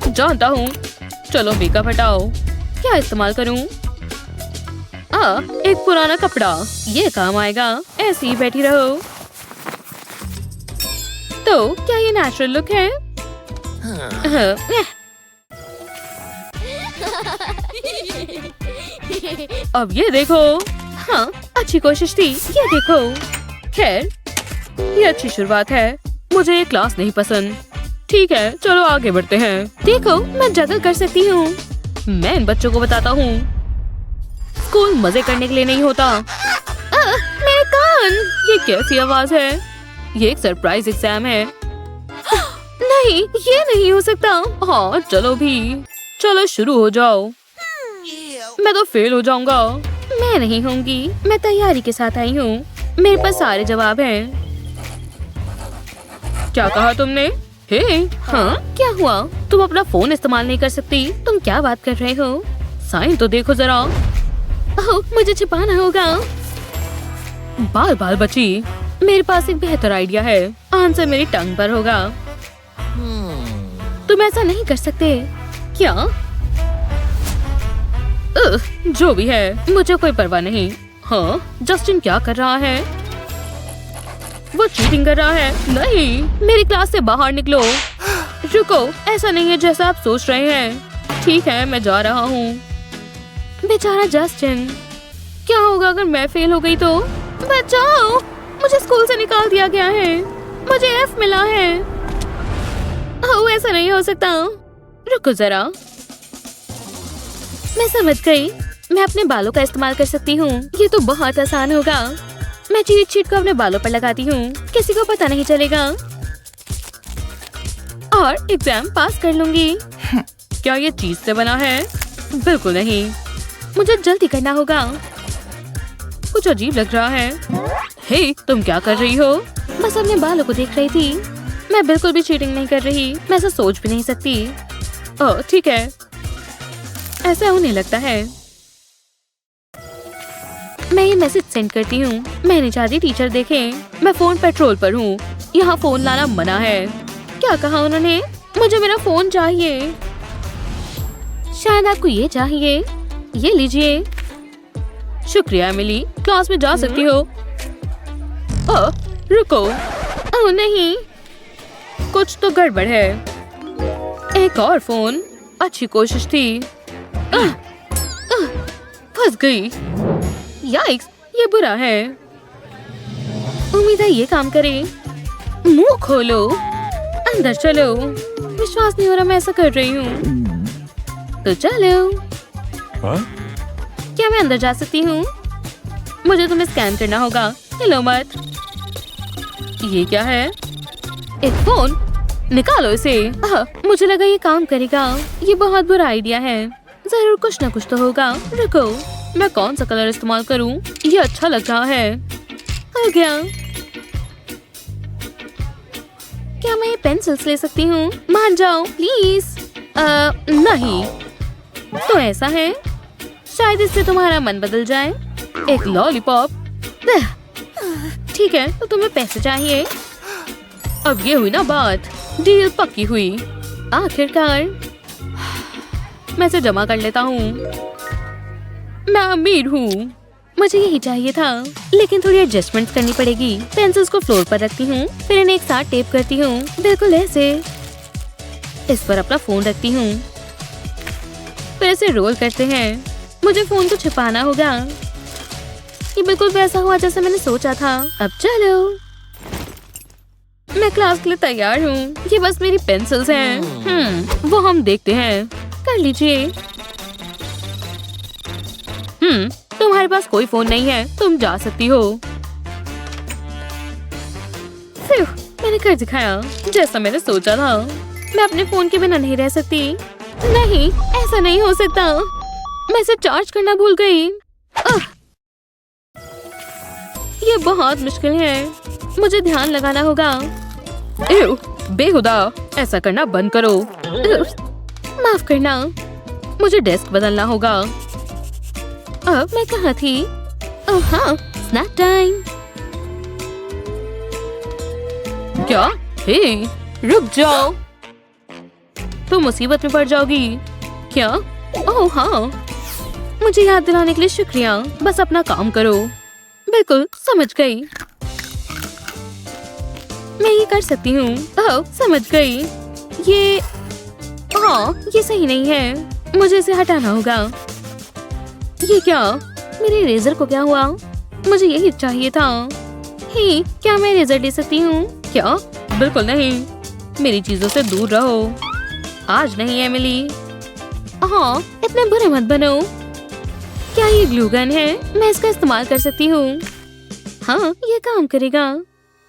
जानता हूँ। चलो मेकअप हटाओ। क्या इस्तेमाल करूं? एक पुराना कपड़ा। ये काम आएगा। ऐसे ही बैठी रहो। तो क्या ये नेचुरल लुक है? अब ये देखो। हाँ, अच्छी कोशिश थी। ये देखो। खैर, ये अच्छी शुरुआत है। मुझे ये क्लास नहीं पसंद। ठीक है, चलो आगे बढ़ते हैं। देखो, मैं जगल कर सकती हूँ। मैं इन बच्चों को बताता हूँ, स्कूल मजे करने के लिए नहीं होता। मेरे कान! ये कैसी आवाज है? ये एक सरप्राइज एग्जाम है। नहीं, ये नहीं हो सकता। हाँ, चलो भी। चलो शुरू हो जाओ। मैं तो फेल हो जाऊंगा। मैं नहीं होंगी। मैं तैयारी के साथ आई हूँ। मेरे पास सारे जवाब हैं। क्या कहा तुमने? हे, हाँ, क्या हुआ? तुम अपना फोन इस्तेमाल नहीं कर सकती? तुम क्या बात कर रहे हो? साइन तो देखो जरा। ओह, मुझे छिपाना होगा। बाल बाल बची, मेरे पास एक बेहतर आइडिया है। आंसर मेरी टंग पर होगा। तुम ऐसा नहीं कर सकते क्या? जो भी है, मुझे कोई परवाह नहीं। हाँ, जस्टिन क्या कर रहा है? वो चीटिंग कर रहा है। नहीं, मेरी क्लास से बाहर निकलो। रुको, ऐसा नहीं है जैसा आप सोच रहे हैं। ठीक है, मैं जा रहा हूँ। बेचारा जस्टिन, क्या होगा अगर मैं फेल हो गई तो? बचाओ, मुझे स्कूल से निकाल दिया गया है। मुझे एफ मिला है। ओह, ऐसा नहीं हो सकता। रुको जरा, मैं समझ गई। मैं अपने बालों का इस्तेमाल कर सकती हूँ। ये तो बहुत आसान होगा। मैं चीट शीट को अपने बालों पर लगाती हूँ, किसी को पता नहीं चलेगा और एग्जाम पास कर लूंगी। क्या ये चीज से बना है? बिल्कुल नहीं, मुझे जल्दी करना होगा। कुछ अजीब लग रहा है। हे, तुम क्या कर रही हो? बस अपने बालों को देख रही थी। मैं बिल्कुल भी चीटिंग नहीं कर रही। मैं ऐसा सोच भी नहीं सकती। ओह, ठीक है, ऐसा उन्हें लगता है। मैं ये मैसेज सेंड करती हूँ। मैं नहीं चाहती टीचर देखे। मैं फोन पेट्रोल पर हूँ। यहाँ फोन लाना मना है। क्या कहा उन्होंने? मुझे मेरा फोन चाहिए। शायद आपको ये चाहिए। ये लीजिए। शुक्रिया एमिली, क्लास में जा सकती हो। ओह, रुको। ओह नहीं, कुछ तो गड़बड़ है। एक और फोन। अच्छी कोशिश थी। फंस गई। याइक्स, ये बुरा है। उम्मीद है ये काम करे। मुंह खोलो, अंदर चलो। विश्वास नहीं हो रहा मैं ऐसा कर रही हूँ। तो चलो। क्या मैं अंदर जा सकती हूँ? मुझे तुम्हें स्कैन करना होगा। हिलो मत। ये क्या है? एक फोन। निकालो इसे। मुझे लगा ये काम करेगा। ये बहुत बुरा आइडिया है। जरूर कुछ ना कुछ तो होगा। रुको, मैं कौन सा कलर इस्तेमाल करूं? ये अच्छा लग रहा है। हो गया। क्या मैं ये पेंसिल्स ले सकती हूँ? मान जाओ प्लीज। नहीं। तो ऐसा है, शायद इससे तुम्हारा मन बदल जाए। एक लॉलीपॉप। ठीक है, तो तुम्हें पैसे चाहिए। अब ये हुई ना बात। डील पक्की हुई। आखिरकार मैं इसे जमा कर लेता हूँ। मैं अमीर हूँ। मुझे यही चाहिए था, लेकिन थोड़ी एडजस्टमेंट करनी पड़ेगी। पेंसिल्स को फ्लोर पर रखती हूँ, फिर इन्हें एक साथ टेप करती हूँ, बिल्कुल ऐसे। इस पर अपना फोन रखती हूँ, फिर इसे रोल करते हैं। मुझे फोन को छिपाना होगा। ये बिल्कुल वैसा हुआ जैसा मैंने सोचा था। अब चलो, मैं क्लास के लिए तैयार हूँ। ये बस मेरी पेंसिल्स हैं। वो हम देखते हैं। कर लीजिए। तुम्हारे पास कोई फोन नहीं है, तुम जा सकती हो। मैंने कर दिखाया जैसा मैंने सोचा था। मैं अपने फोन के बिना नहीं रह सकती। नहीं, ऐसा नहीं हो सकता। मैं इसे चार्ज करना भूल गई। ये बहुत मुश्किल है। मुझे ध्यान लगाना होगा। बेहुदा, ऐसा करना बंद करो। माफ करना, मुझे डेस्क बदलना होगा। अब मैं कहाँ थी? ओह हाँ, स्नैक टाइम। क्या? हे, रुक जाओ। तुम मुसीबत में पड़ जाओगी। क्या? ओह हाँ, मुझे याद दिलाने के लिए शुक्रिया। बस अपना काम करो। बिल्कुल, समझ गई। मैं ये कर सकती हूँ। ओह, समझ गई। ये ये सही नहीं है। मुझे इसे हटाना होगा। ये क्या? मेरे इरेजर को क्या हुआ? मुझे यही चाहिए था। हे, क्या मैं इरेजर ले सकती हूँ? क्या? बिल्कुल नहीं। मेरी चीजों से दूर रहो। आज नहीं एमिली। हाँ, इतने बुरे मत बनो। क्या ये ग्लू गन है? मैं इसका इस्तेमाल कर सकती हूँ। हाँ, ये काम करेगा।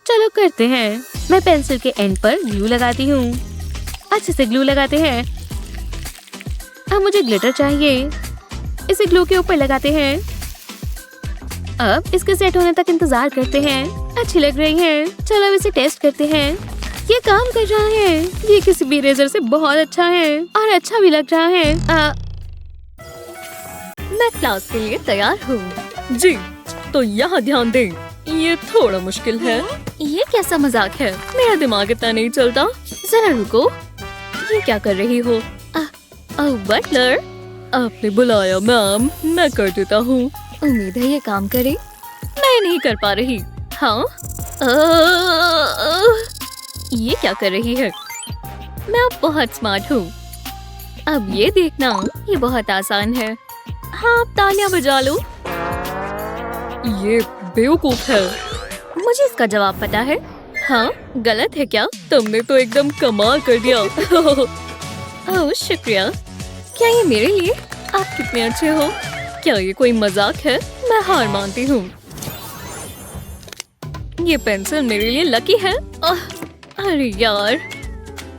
चलो करते हैं। मैं पेंसिल के एंड पर ग्लू लगाती हूँ। अच्छे से ग्लू लगाते हैं। अब मुझे ग्लिटर चाहिए। इसे ग्लू के ऊपर लगाते हैं। अब इसके सेट होने तक इंतजार करते हैं। अच्छी लग रही है। चलो अब इसे टेस्ट करते हैं। ये काम कर रहा है। ये किसी भी इरेजर से बहुत अच्छा है और अच्छा भी लग रहा है। मैं क्लास के लिए तैयार हूँ। जी, तो यहाँ ध्यान दें, ये थोड़ा मुश्किल है। ये कैसा मजाक है? मेरा दिमाग इतना नहीं चलता। जरा रुको, ये क्या कर रही हो? बटलर, आपने बुलाया मैम, मैं कर देता हूँ। उम्मीद है ये काम करे। मैं नहीं कर पा रही। हाँ, ये क्या कर रही है? मैं अब बहुत स्मार्ट हूँ। अब ये देखना, ये बहुत आसान है। हाँ, अब तालियां बजा लो। ये बेवकूफ है। मुझे इसका जवाब पता है। हाँ, गलत है क्या? तुमने तो एकदम कमाल कर दिया। ओह, शुक्रिया। क्या ये मेरे लिए? आप कितने अच्छे हो। क्या ये कोई मजाक है? मैं हार मानती हूँ। ये पेंसिल मेरे लिए लकी है। अरे यार,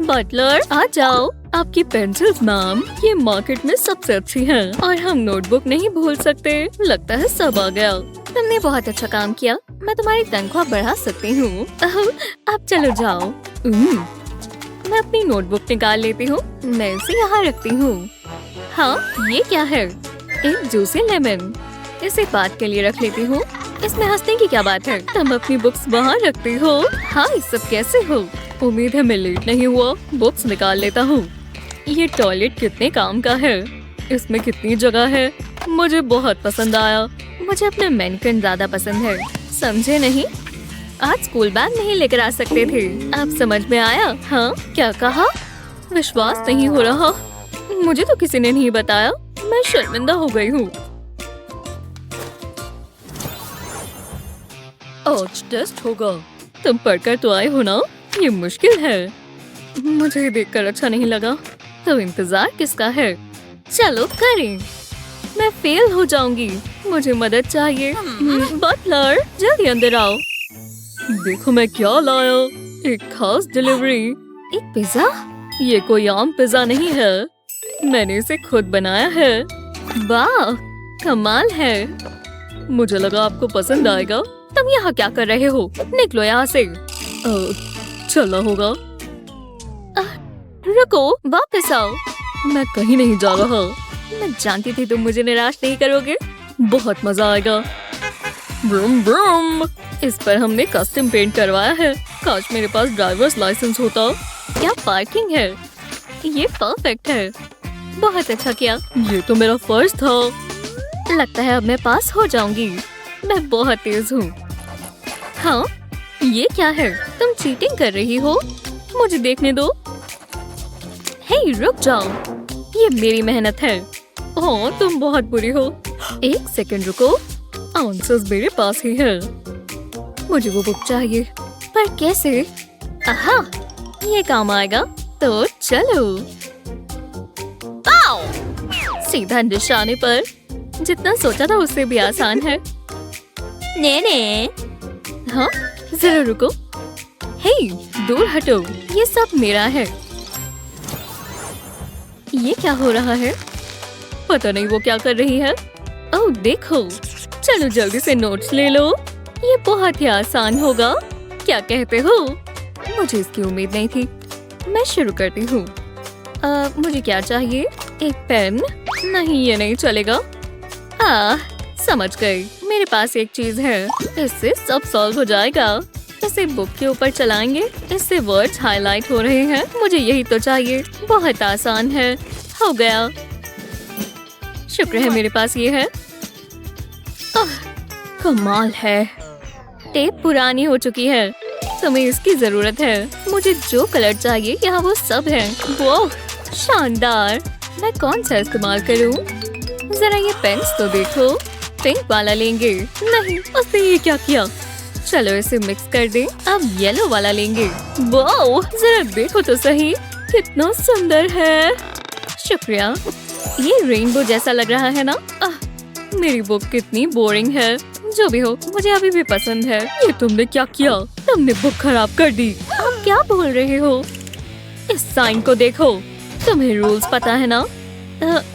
बटलर आ जाओ। आपकी पेंसिल्स मैम, ये मार्केट में सबसे अच्छी हैं और हम नोटबुक नहीं भूल सकते। लगता है सब आ गया। तुमने बहुत अच्छा काम किया। मैं तुम्हारी तनख्वाह बढ़ा सकती हूँ। अब चलो जाओ। मैं अपनी नोटबुक निकाल लेती हूँ। मैं इसे यहाँ रखती हूँ। हाँ, ये क्या है? एक जूसी लेमन। इसे बात के लिए रख लेती हूँ। इसमें हंसने की क्या बात है? तुम अपनी बुक्स वहाँ रखती हो। हाँ, ये सब कैसे हो? उम्मीद है मैं लेट नहीं हुआ। बुक्स निकाल लेता हूँ। ये टॉयलेट कितने काम का है? इसमें कितनी जगह है? मुझे बहुत पसंद आया। मुझे अपना मैनिक्विन ज्यादा पसंद है। समझे नहीं? आज स्कूल बैग नहीं लेकर आ सकते थे। अब समझ में आया? हाँ, क्या कहा? विश्वास नहीं हो रहा। मुझे तो किसी ने नहीं बताया। मैं शर्मिंदा हो गई हूँ। आज टेस्ट होगा। तुम पढ़कर तो आए हो ना? ये मुश्किल है। मुझे देखकर अच्छा नहीं लगा। तो इंतजार किसका है? चलो करें। मैं फेल हो जाऊंगी। मुझे मदद चाहिए। बटलर, जल्दी अंदर आओ। देखो मैं क्या लाया। एक खास डिलीवरी। एक पिज्जा? ये कोई आम पिज्जा नहीं है। मैंने इसे खुद बनाया है। वाह, कमाल है। मुझे लगा आपको पसंद आएगा। तुम यहाँ क्या कर रहे हो? निकलो यहाँ से। चला होगा। रुको, वापस आओ। मैं कहीं नहीं जा रहा। मैं जानती थी तुम मुझे निराश नहीं करोगे। बहुत मजा आएगा। Vroom vroom. इस पर हमने कस्टम पेंट करवाया है। काश मेरे पास ड्राइवर्स लाइसेंस होता। क्या पार्किंग है। ये परफेक्ट है। बहुत अच्छा किया। ये तो मेरा फर्ज था। लगता है अब मैं पास हो जाऊंगी। मैं बहुत तेज हूँ। हाँ, ये क्या है? तुम चीटिंग कर रही हो। मुझे देखने दो। हे, रुक जाओ। ये मेरी मेहनत है। ओह, तुम बहुत बुरी हो। एक सेकंड रुको। आंसर्स मेरे पास ही है। मुझे वो बुक चाहिए, पर कैसे? आहा, ये काम आएगा। तो चलो। आओ! सीधा निशाने पर। जितना सोचा था उससे भी आसान है। ने। हाँ, जरा रुको। हे, दूर हटो। ये सब मेरा है। ये क्या हो रहा है? पता नहीं वो क्या कर रही है। ओह, देखो। चलो जल्दी से नोट्स ले लो। ये बहुत ही आसान होगा। क्या कहते हो? मुझे इसकी उम्मीद नहीं थी। मैं शुरू करती हूँ। मुझे क्या चाहिए? एक पेन? नहीं, ये नहीं चलेगा। समझ गई। मेरे पास एक चीज है। इससे सब सॉल्व हो जाएगा। इसे बुक के ऊपर चलाएंगे। इससे वर्ड्स हाईलाइट हो रहे हैं। मुझे यही तो चाहिए। बहुत आसान है। हो गया। शुक्र है मेरे पास ये है। कमाल है। टेप पुरानी हो चुकी है। तुम्हें इसकी जरूरत है। मुझे जो कलर चाहिए यहाँ वो सब है। वो शानदार। मैं कौन सा इस्तेमाल करूँ? जरा ये पेन्स तो देखो। पिंक वाला लेंगे। नहीं, उसने ये क्या किया? चलो इसे मिक्स कर दें। अब येलो वाला लेंगे। वाओ, जरा देखो तो सही। कितना सुंदर है। शुक्रिया। ये रेनबो जैसा लग रहा है ना? मेरी बुक कितनी बोरिंग है। जो भी हो, मुझे अभी भी पसंद है। ये तुमने क्या किया? तुमने बुक खराब कर दी। आप क्या बोल रहे हो? इस साइन को देखो। तुम्हें रूल्स पता है ना?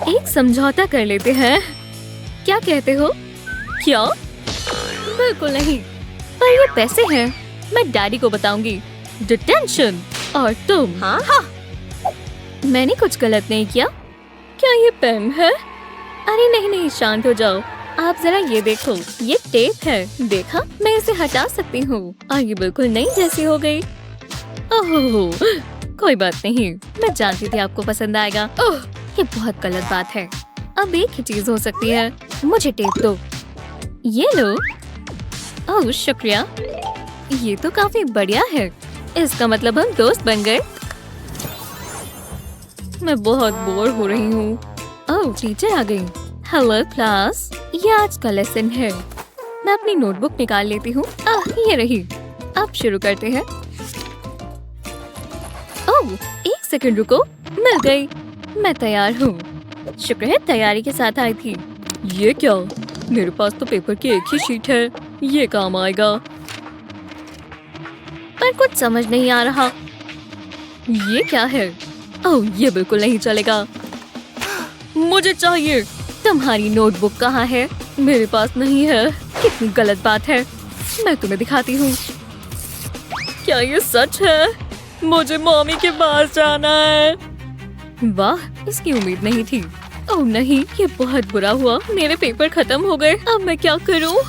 एक समझौता कर लेते हैं। क्या कहते हो? क्या? बिल्कुल नहीं। पर ये पैसे हैं। मैं डैडी को बताऊंगी। डिटेंशन। और तुम? हाँ। मैंने कुछ गलत नहीं किया। क्या ये पेन है? अरे नहीं नहीं, शांत हो जाओ। आप जरा ये देखो, ये टेप है। देखा, मैं इसे हटा सकती हूँ और ये बिल्कुल नई जैसी हो गई। ओह, कोई बात नहीं, मैं जानती थी आपको पसंद आएगा। ओह, ये बहुत गलत बात है। अब एक ही चीज हो सकती है, मुझे टेप दो। ये लो। ओह शुक्रिया, ये तो काफी बढ़िया है। इसका मतलब हम दोस्त बन गए। मैं बहुत बोर हो रही हूँ। ओह टीचर आ गई। हेलो क्लास, ये आज का लेसन है। मैं अपनी नोटबुक निकाल लेती हूँ। ये रही। अब शुरू करते हैं। ओह एक सेकंड रुको, मिल गई। मैं तैयार हूँ। शुक्र है तैयारी के साथ आई थी। ये क्या, मेरे पास तो पेपर की एक ही शीट है। ये काम आएगा, पर कुछ समझ नहीं आ रहा। ये क्या है? ओह ये बिल्कुल नहीं चलेगा। मुझे चाहिए। तुम्हारी नोटबुक कहाँ है? मेरे पास नहीं है। कितनी गलत बात है। मैं तुम्हें दिखाती हूँ। क्या ये सच है? मुझे मम्मी के पास जाना है। वाह, इसकी उम्मीद नहीं थी। ओह नहीं, ये बहुत बुरा हुआ। मेरे पेपर खत्म हो गए। अब मैं क्या करूँ?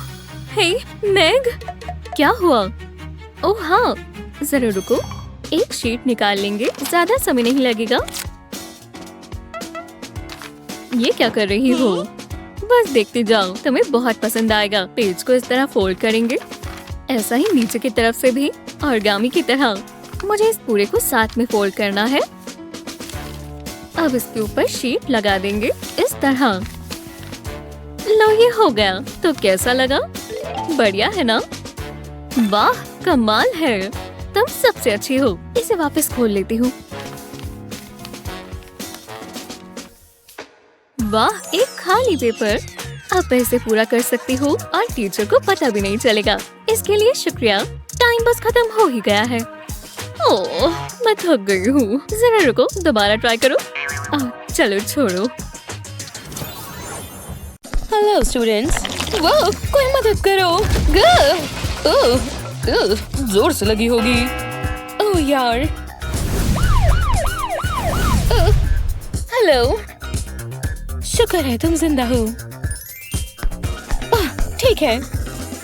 हे मैग, क्या हुआ? ओह हाँ, जरा रुको, एक शीट निकाल लेंगे, ज्यादा समय नहीं लगेगा। ये क्या कर रही हो? बस देखते जाओ, तुम्हें बहुत पसंद आएगा। पेज को इस तरह फोल्ड करेंगे, ऐसा ही नीचे की तरफ से भी, ऑरिगामी की तरह। मुझे इस पूरे को साथ में फोल्ड करना है। अब इसके ऊपर शीट लगा देंगे इस तरह। लो ये हो गया। तो कैसा लगा? बढ़िया है ना? वाह कमाल है, तुम सबसे अच्छी हो। इसे वापस खोल लेती हूँ। वाह, एक खाली पेपर। अब मैं इसे पूरा कर सकती हूँ और टीचर को पता भी नहीं चलेगा। इसके लिए शुक्रिया। टाइम बस खत्म हो ही गया है। ओह, मैं थक गई हूँ। जरा रुको, दोबारा ट्राई करो। चलो छोड़ो। Hello students. वाह, कोई मदद करो। जोर से लगी होगी। ओह यार। हेलो, शुक्र है तुम जिंदा हो। ठीक है,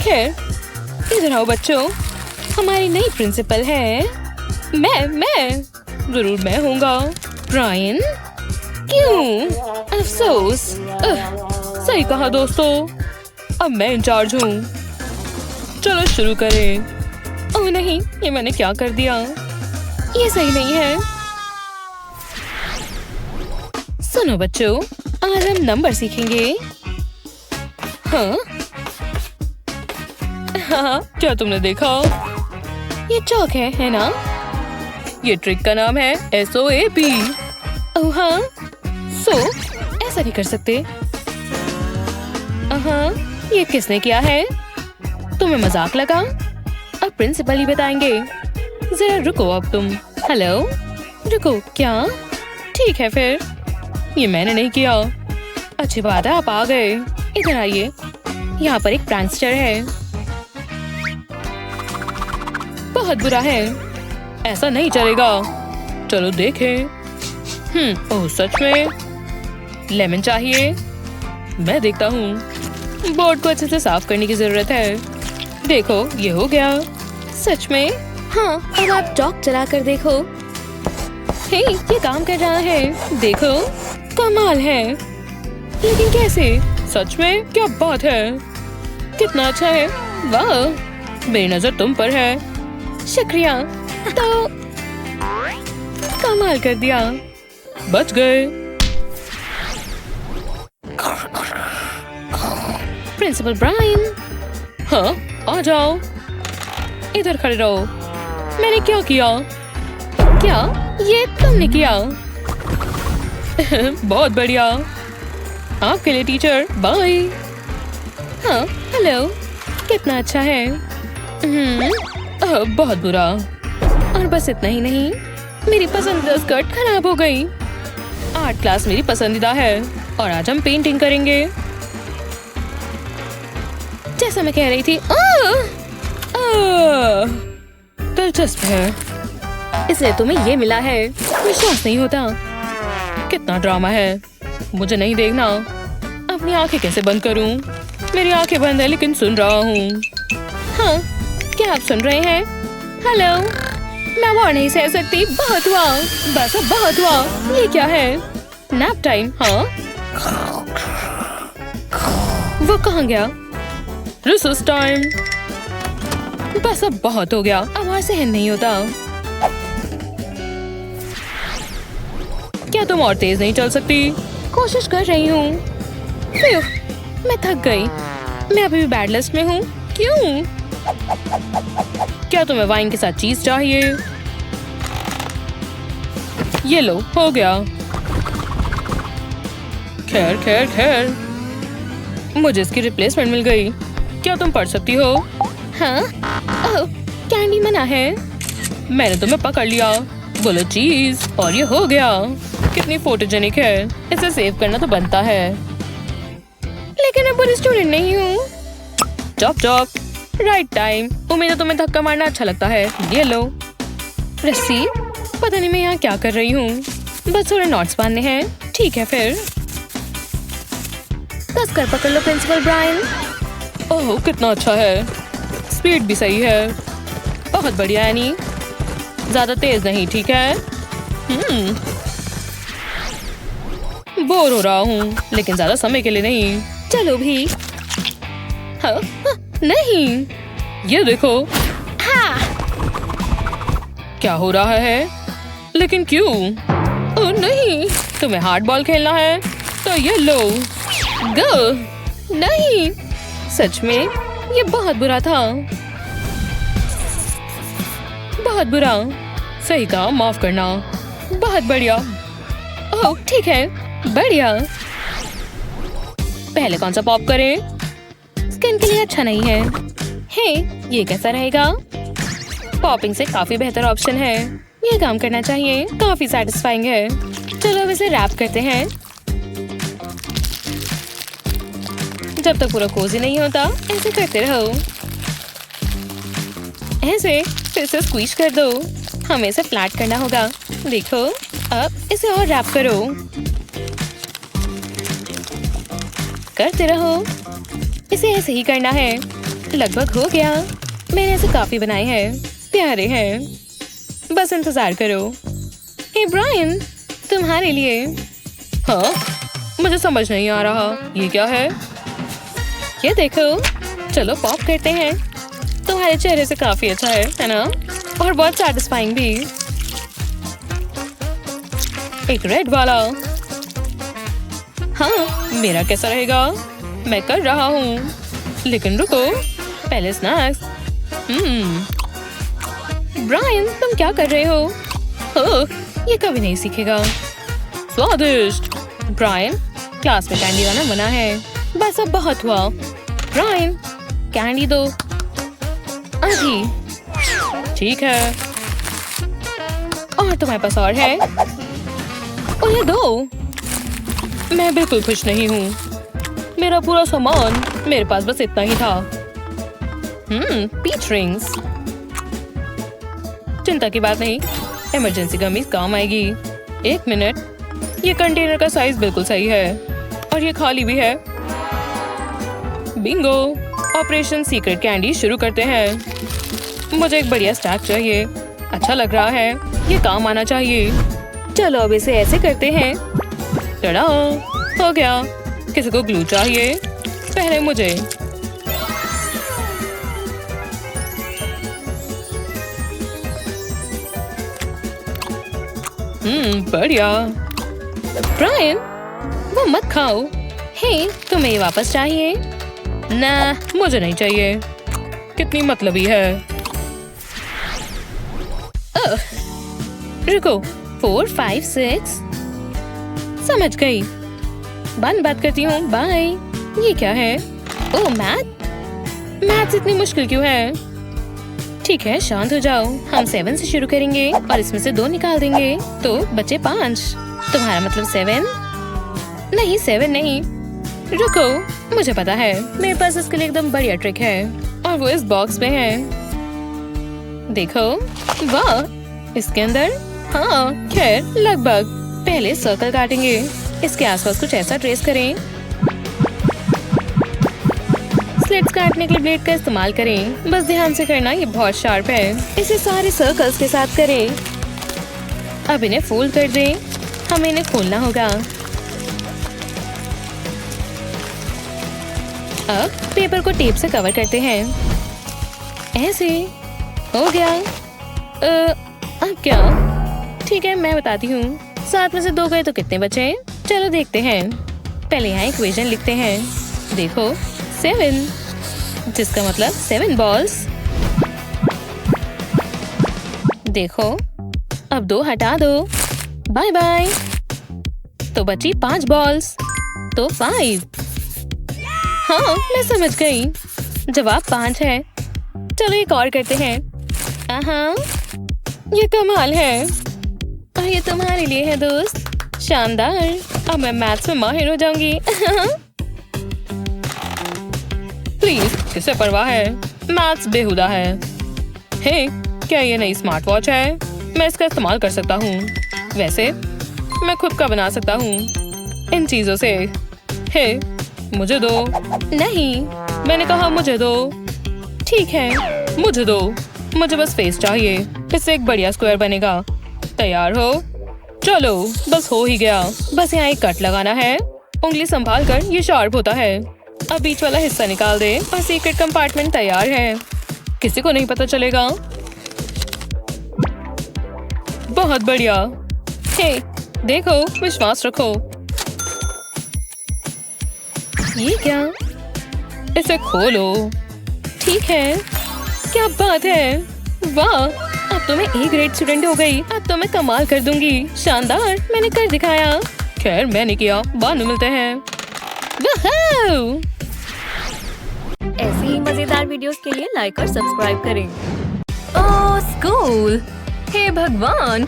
खैर इधर आओ बच्चों। हमारी नई प्रिंसिपल है। मैं जरूर मैं होऊंगा। ब्रायन, क्यों? अफसोस। सही कहा दोस्तों, अब मैं इंचार्ज हूँ। चलो शुरू करें। ओह नहीं, ये मैंने क्या कर दिया? ये सही नहीं है। सुनो बच्चों, आज हम नंबर सीखेंगे। हाँ, क्या तुमने देखा? ये चौक है ना? ये ट्रिक का नाम है SOAP। ओह हाँ, ऐसा नहीं कर सकते। हाँ, ये किसने किया है? तुम्हें मजाक लगा? अब प्रिंसिपल ही बताएंगे। जरा रुको अब तुम। हेलो, रुको, क्या? ठीक है फिर, ये मैंने नहीं किया। अच्छी बात है, आप आ गए। इधर आइए, यहाँ पर एक प्रैंकस्टर है। बहुत बुरा है, ऐसा नहीं चलेगा। चलो देखें। ओह सच में? लेमन चाहिए? मैं देखता हूँ। बोर्ड को अच्छे से साफ करने की जरूरत है। देखो, ये हो गया। सच में? हाँ, अब आप चॉक चला कर देखो। हे, ये काम कर रहा है। देखो, कमाल है। लेकिन कैसे? सच में? क्या बात है, कितना अच्छा है। वाह, मेरी नजर तुम पर है। शुक्रिया। तो कमाल कर दिया। बच गए। Principal Brian. हाँ, आ जाओ। इधर खड़े रहो। मैंने क्या किया? क्या ये तुमने किया? बहुत बढ़िया, आपके लिए टीचर। बाय। हाँ, हेलो, कितना अच्छा है। बहुत बुरा। और बस इतना ही नहीं, मेरी पसंदीदा स्कर्ट खराब हो गई। आर्ट क्लास मेरी पसंदीदा है और आज हम पेंटिंग करेंगे। जैसा मैं कह रही थी। दिलचस्प है, इसलिए तुम्हें ये मिला है। विश्वास नहीं होता। कितना ड्रामा है, मुझे नहीं देखना। अपनी आंखें कैसे बंद करूं? मेरी आंखें बंद है लेकिन सुन रहा हूँ। हाँ, क्या आप सुन रहे हैं? हेलो, मैं वो नहीं सह सकती। बहुत हुआ, बस अब बहुत हुआ। ये क्या है? Nap time? हाँ, वो कहाँ गया? Recess time. बस अब बहुत हो गया, अब और सहन नहीं होता। क्या तुम और तेज नहीं चल सकती? कोशिश कर रही हूँ। मैं थक गई। मैं अभी भी बैड लिस्ट में हूँ। क्यों? क्या तुम्हें वाइन के साथ चीज चाहिए? ये लो, हो गया। खैर खैर खैर, मुझे इसकी रिप्लेसमेंट मिल गई। क्या तुम पढ़ सकती हो? हाँ। ओह, कैंडी मना है। मैंने तुम्हें पकड़ लिया। बोलो चीज और ये हो गया। कितनी फोटोजेनिक है। इसे सेव करना तो बनता है। लेकिन मैं बुरी स्टूडेंट नहीं हूँ। Chop chop, right time. उम्मीद है तुम्हें धक्का मारना अच्छा लगता है। ये लो रस्सी। पता नहीं मैं यहाँ क्या कर रही हूँ। बस थोड़े नॉट्स बांधने हैं। ठीक है फिर। कस कर पकड़ लो प्रिंसिपल ब्रायन। ओह, कितना अच्छा है। स्पीड भी सही है। बहुत बढ़िया एनी। ज्यादा तेज नहीं, ठीक है? बोर हो रहा हूँ लेकिन ज्यादा समय के लिए नहीं। चलो भी। हाँ, नहीं, ये देखो। हाँ। क्या हो रहा है? लेकिन क्यों? ओह नहीं, तुम्हें हार्ड बॉल खेलना है तो ये लो। गो। नहीं, सच में ये बहुत बुरा था। बहुत बुरा। सही कहा, माफ करना। बहुत बढ़िया। ओह ठीक है, बढ़िया। पहले कौन सा पॉप करें? स्किन के लिए अच्छा नहीं है। हे, ये कैसा रहेगा? पॉपिंग से काफी बेहतर ऑप्शन है। ये काम करना चाहिए। काफी सैटिस्फाइंग है। चलो अब इसे रैप करते हैं। जब तक पूरा कोजी नहीं होता ऐसे करते रहो। ऐसे फिर से स्क्वीज कर दो। हमें इसे फ्लैट करना होगा। देखो, अब इसे और रैप करो। करते रहो। इसे ऐसे ही करना है। लगभग हो गया। मैंने ऐसे काफी बनाए हैं। प्यारे हैं। बस इंतजार करो। हे ब्रायन, तुम्हारे लिए। हाँ, मुझे समझ नहीं आ रहा। ये क्या है? ये देखो। चलो पॉप करते हैं। तुम्हारे चेहरे से काफी अच्छा है ना? और बहुत सैटिस्फाइंग भी। एक रेड वाला। हाँ, मेरा कैसा रहेगा? मैं कर रहा हूँ। लेकिन रुको, पहले स्नैक्स। ब्रायन, तुम क्या कर रहे हो? ओह, ये कभी नहीं सीखेगा। स्वादिष्ट। ब्रायन, क्लास में कैंडी लाना मना है। बस अब बहुत हुआ। ब्रायन, कैंडी दो अभी। ठीक है। और तुम्हारे पास और है? उन्हें दो। मैं बिल्कुल खुश नहीं हूँ। मेरा पूरा सामान, मेरे पास बस इतना ही था। Peach rings. चिंता की बात नहीं, इमरजेंसी गमीज काम आएगी। 1 मिनट। ये कंटेनर का साइज बिल्कुल सही है और ये खाली भी है। बिंगो। ऑपरेशन सीक्रेट कैंडी शुरू करते हैं। मुझे एक बढ़िया स्टैक चाहिए। अच्छा लग रहा है। ये काम आना चाहिए। चलो अब इसे ऐसे करते हैं। टड़ा, हो गया। किसी को ग्लू चाहिए? पहले मुझे। बढ़िया। ब्रायन, वो मत खाओ। हे, तुम्हें ये वापस चाहिए? ना, मुझे नहीं चाहिए। कितनी मतलबी है। रुको, 4, 5, 6। समझ गई। बाद बात करती हूँ। बाय। ये क्या है? ओह, मैथ्स इतनी मुश्किल क्यों है? ठीक है, शांत हो जाओ। हम 7 से शुरू करेंगे और इसमें से 2 निकाल देंगे तो बचे 5। तुम्हारा मतलब 7? नहीं, 7 नहीं। रुको, मुझे पता है। मेरे पास इसके लिए एकदम बढ़िया ट्रिक है और वो इस बॉक्स में है। देखो, वाह, इसके अंदर। हाँ, खैर लगभग। पहले सर्कल काटेंगे। इसके आसपास कुछ ऐसा ट्रेस करें। स्लिट्स काटने के लिए ब्लेड का इस्तेमाल करें। बस ध्यान से करना, ये बहुत शार्प है। इसे सारे सर्कल्स के साथ करें। अब इन्हें फोल्ड कर दें। हमें इन्हें खोलना होगा। अब पेपर को टेप से कवर करते हैं। ऐसे हो गया। अब क्या? ठीक है, मैं बताती हूँ। 7 में से 2 गए तो कितने बचे? चलो देखते हैं। पहले यहाँ इक्वेशन लिखते हैं। देखो 7, जिसका मतलब 7 बॉल्स। देखो अब 2 हटा दो। Bye bye. तो बची 5 बॉल्स, तो 5। हाँ, मैं समझ गई। जवाब 5 है। चलो एक और करते हैं। ये कमाल है। और ये तुम्हारे लिए है दोस्त। शानदार। अब मैं मैथ्स में माहिर हो जाऊंगी। प्लीज, किसे परवाह है? मैथ्स बेहुदा है। हे, क्या ये नई स्मार्ट वॉच है? मैं इसका इस्तेमाल कर सकता हूँ। वैसे मैं खुद का बना सकता हूँ इन चीजों से। हे, मुझे दो। नहीं, मैंने कहा मुझे दो। ठीक है, मुझे दो। मुझे बस फेस चाहिए। इससे एक बढ़िया स्क्वायर बनेगा। तैयार हो? चलो, बस हो ही गया। बस यहाँ एक कट लगाना है। उंगली संभाल कर, ये शार्प होता है। अब बीच वाला हिस्सा निकाल दे और सीक्रेट कंपार्टमेंट तैयार है। किसी को नहीं पता चलेगा। बहुत बढ़िया। हे, देखो, विश्वास रखो। ये क्या? इसे खोलो। ठीक है, क्या बात है। वाह, अब तो मैं A ग्रेड स्टूडेंट हो गई। अब तो मैं कमाल कर दूंगी। शानदार, मैंने कर दिखाया। खैर, मैंने किया। बाद में मिलते हैं। वूहू! ऐसी ही मजेदार वीडियोस के लिए लाइक और सब्सक्राइब करें। ओह स्कूल, हे भगवान,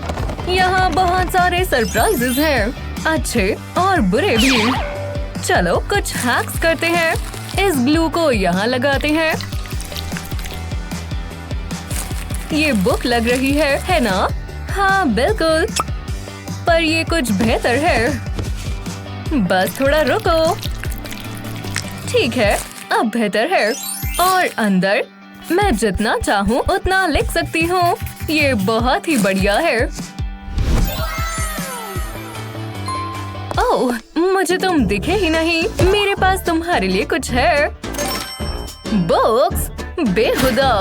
यहाँ बहुत सारे सरप्राइजेस हैं, अच्छे और बुरे भी। चलो कुछ हैक्स करते हैं। इस ग्लू को यहाँ लगाते हैं। ये बुक लग रही है ना? हाँ बिल्कुल, पर ये कुछ बेहतर है। बस थोड़ा रुको। ठीक है, अब बेहतर है। और अंदर मैं जितना चाहूँ उतना लिख सकती हूँ। ये बहुत ही बढ़िया है। ओह, मुझे तुम दिखे ही नहीं। मेरे पास तुम्हारे लिए कुछ है। बुक्स? बेहुदा।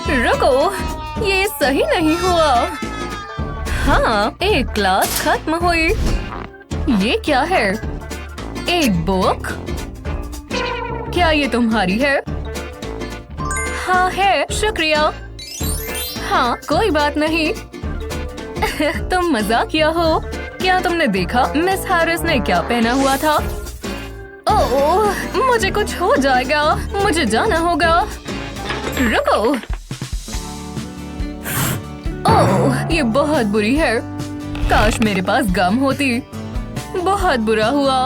रुको, ये सही नहीं हुआ। हाँ, एक क्लास खत्म हुई। ये क्या है? एक बुक? क्या ये तुम्हारी है? हाँ है, शुक्रिया। हाँ, कोई बात नहीं। तुम मजाकिया हो। क्या तुमने देखा मिस हैरिस ने क्या पहना हुआ था? ओह, मुझे कुछ हो जाएगा। मुझे जाना होगा। रुको। ओह, ये बहुत बुरी है। काश मेरे पास गम होती। बहुत बुरा हुआ।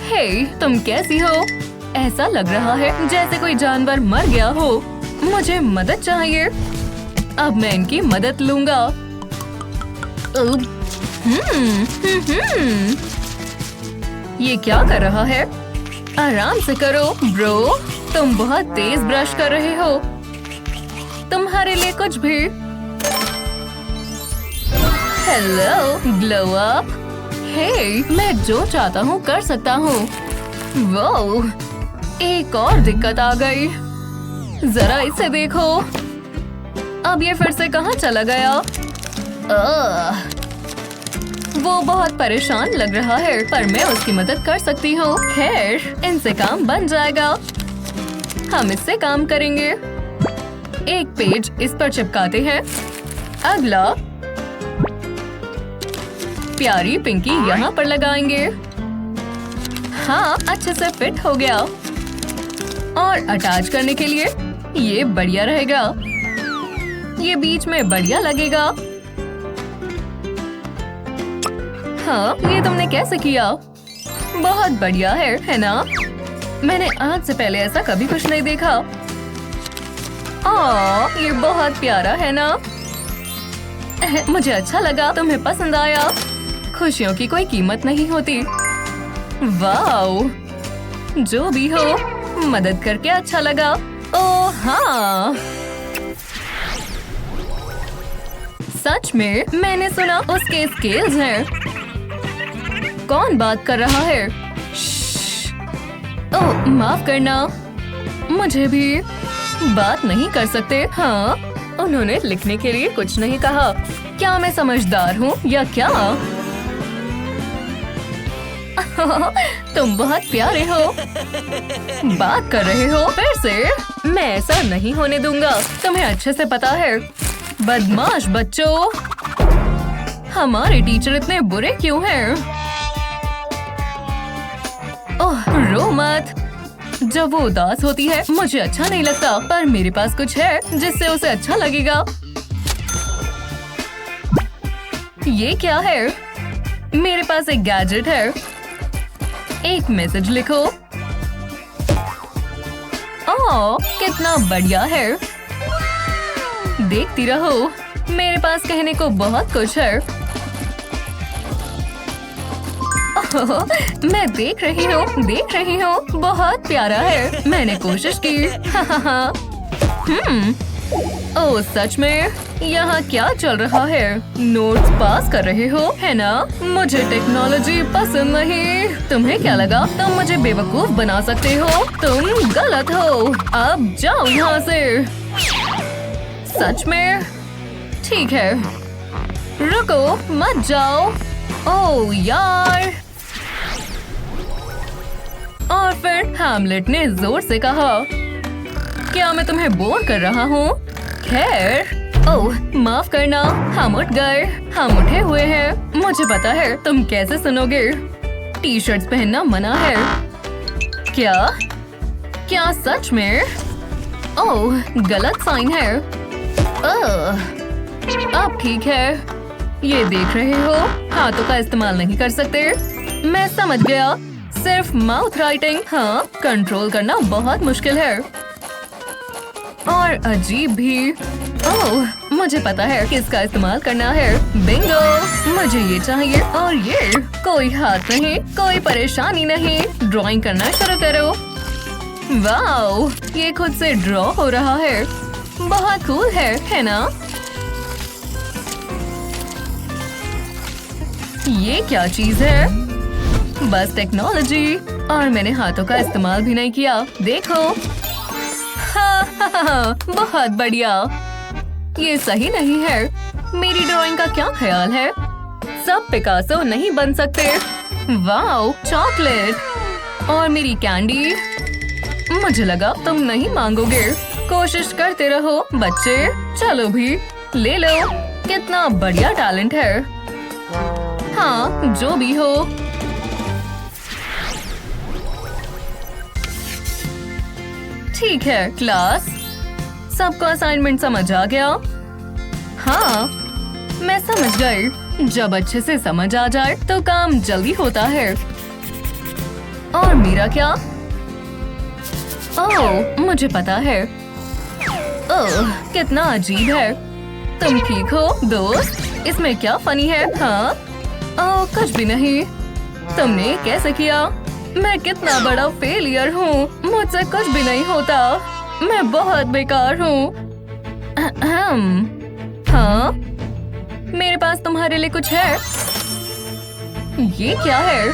हे, तुम कैसी हो? ऐसा लग रहा है जैसे कोई जानवर मर गया हो। मुझे मदद चाहिए। अब मैं इनकी मदद लूंगा। ये क्या कर रहा है? आराम से करो ब्रो। तुम बहुत तेज ब्रश कर रहे हो। तुम्हारे लिए कुछ भी। Hello, glow up. हे, मैं जो चाहता हूँ कर सकता हूँ। वो, एक और दिक्कत आ गई। जरा इसे देखो। अब ये फिर से कहाँ चला गया? वो बहुत परेशान लग रहा है, पर मैं उसकी मदद कर सकती हूँ। खैर, इनसे काम बन जाएगा। हम इससे काम करेंगे। एक पेज इस पर चिपकाते हैं। अगला प्यारी पिंकी यहाँ पर लगाएंगे। हाँ, अच्छे से फिट हो गया। और अटैच करने के लिए ये बढ़िया रहेगा। ये बीच में बढ़िया लगेगा। हाँ, ये तुमने कैसे किया? बहुत बढ़िया है ना? मैंने आज से पहले ऐसा कभी कुछ नहीं देखा। ये बहुत प्यारा है ना? मुझे अच्छा लगा। तुम्हें पसंद आया? खुशियों की कोई कीमत नहीं होती। वाओ, जो भी हो, मदद करके अच्छा लगा। ओह हाँ, सच में मैंने सुना उसके स्केल्स हैं। कौन बात कर रहा है? श्श्श। ओह माफ करना, मुझे भी बात नहीं कर सकते। हाँ, उन्होंने लिखने के लिए कुछ नहीं कहा। क्या मैं समझदार हूँ या क्या? तुम बहुत प्यारे हो। बात कर रहे हो फिर से? मैं ऐसा नहीं होने दूंगा। तुम्हें अच्छे से पता है। बदमाश बच्चों, हमारे टीचर इतने बुरे क्यों हैं? ओह रो मत। जब वो उदास होती है मुझे अच्छा नहीं लगता, पर मेरे पास कुछ है जिससे उसे अच्छा लगेगा। ये क्या है? मेरे पास एक गैजेट है। एक मैसेज लिखो। ओह कितना बढ़िया है। देखती रहो, मेरे पास कहने को बहुत कुछ है। मैं देख रही हूँ, बहुत प्यारा है। मैंने कोशिश की। ओह सच में? यहाँ क्या चल रहा है? नोट्स पास कर रहे हो है ना? मुझे टेक्नोलॉजी पसंद नहीं। तुम्हें क्या लगा तुम मुझे बेवकूफ बना सकते हो? तुम गलत हो। अब जाओ यहाँ से। सच में? ठीक है, रुको मत जाओ। ओह यार। और फिर हैमलेट ने जोर से कहा, क्या मैं तुम्हें बोर कर रहा हूँ? खैर, ओह माफ करना, हम उठ गए। हम उठे हुए हैं। मुझे पता है तुम कैसे सुनोगे। टी शर्ट्स पहनना मना है। क्या सच में? ओह गलत साइन है। अब ठीक है। ये देख रहे हो, हाथों का इस्तेमाल नहीं कर सकते। मैं समझ गया, सिर्फ माउथ राइटिंग। हाँ, कंट्रोल करना बहुत मुश्किल है और अजीब भी। ओह मुझे पता है किसका इस्तेमाल करना है। बिंगो, मुझे ये चाहिए और ये। कोई हाथ नहीं, कोई परेशानी नहीं। ड्राइंग करना शुरू करो। वाओ, ये खुद से ड्रॉ हो रहा है। बहुत कूल है ना? ये क्या चीज है? बस टेक्नोलॉजी। और मैंने हाथों का इस्तेमाल भी नहीं किया। देखो। बहुत बढ़िया। ये सही नहीं है। मेरी ड्राइंग का क्या ख्याल है? सब पिकासो नहीं बन सकते। वाओ, चॉकलेट और मेरी कैंडी। मुझे लगा तुम नहीं मांगोगे। कोशिश करते रहो बच्चे। चलो भी ले लो। कितना बढ़िया टैलेंट है। हाँ, जो भी हो। ठीक है क्लास, सबको असाइनमेंट समझ आ गया? हाँ, मैं समझ गई। जब अच्छे से समझ आ जाए तो काम जल्दी होता है। और मेरा क्या? ओह मुझे पता है। ओह कितना अजीब है। तुम ठीक हो दोस्त? इसमें क्या फनी है? हाँ, ओह कुछ भी नहीं। तुमने कैसे किया? मैं कितना बड़ा फेलियर हूँ। मुझसे कुछ भी नहीं होता। मैं बहुत बेकार हूँ। हाँ, मेरे पास तुम्हारे लिए कुछ है। ये क्या है?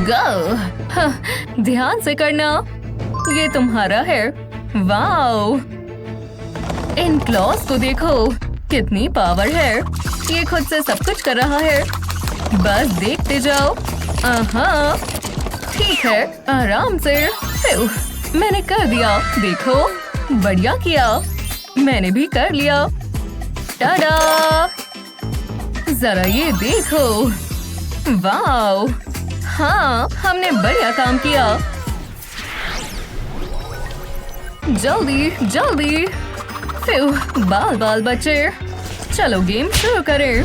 गो, ध्यान से करना। ये तुम्हारा है। वाओ, इन क्लॉज को देखो, कितनी पावर है। ये खुद से सब कुछ कर रहा है। बस देखते जाओ। हाँ ठीक है, आराम से। मैंने कर दिया। देखो, बढ़िया किया। मैंने भी कर लिया। टाडा! जरा ये देखो। वाओ, हाँ हमने बढ़िया काम किया। जल्दी जल्दी। बाल बाल बच्चे, चलो गेम शुरू करें।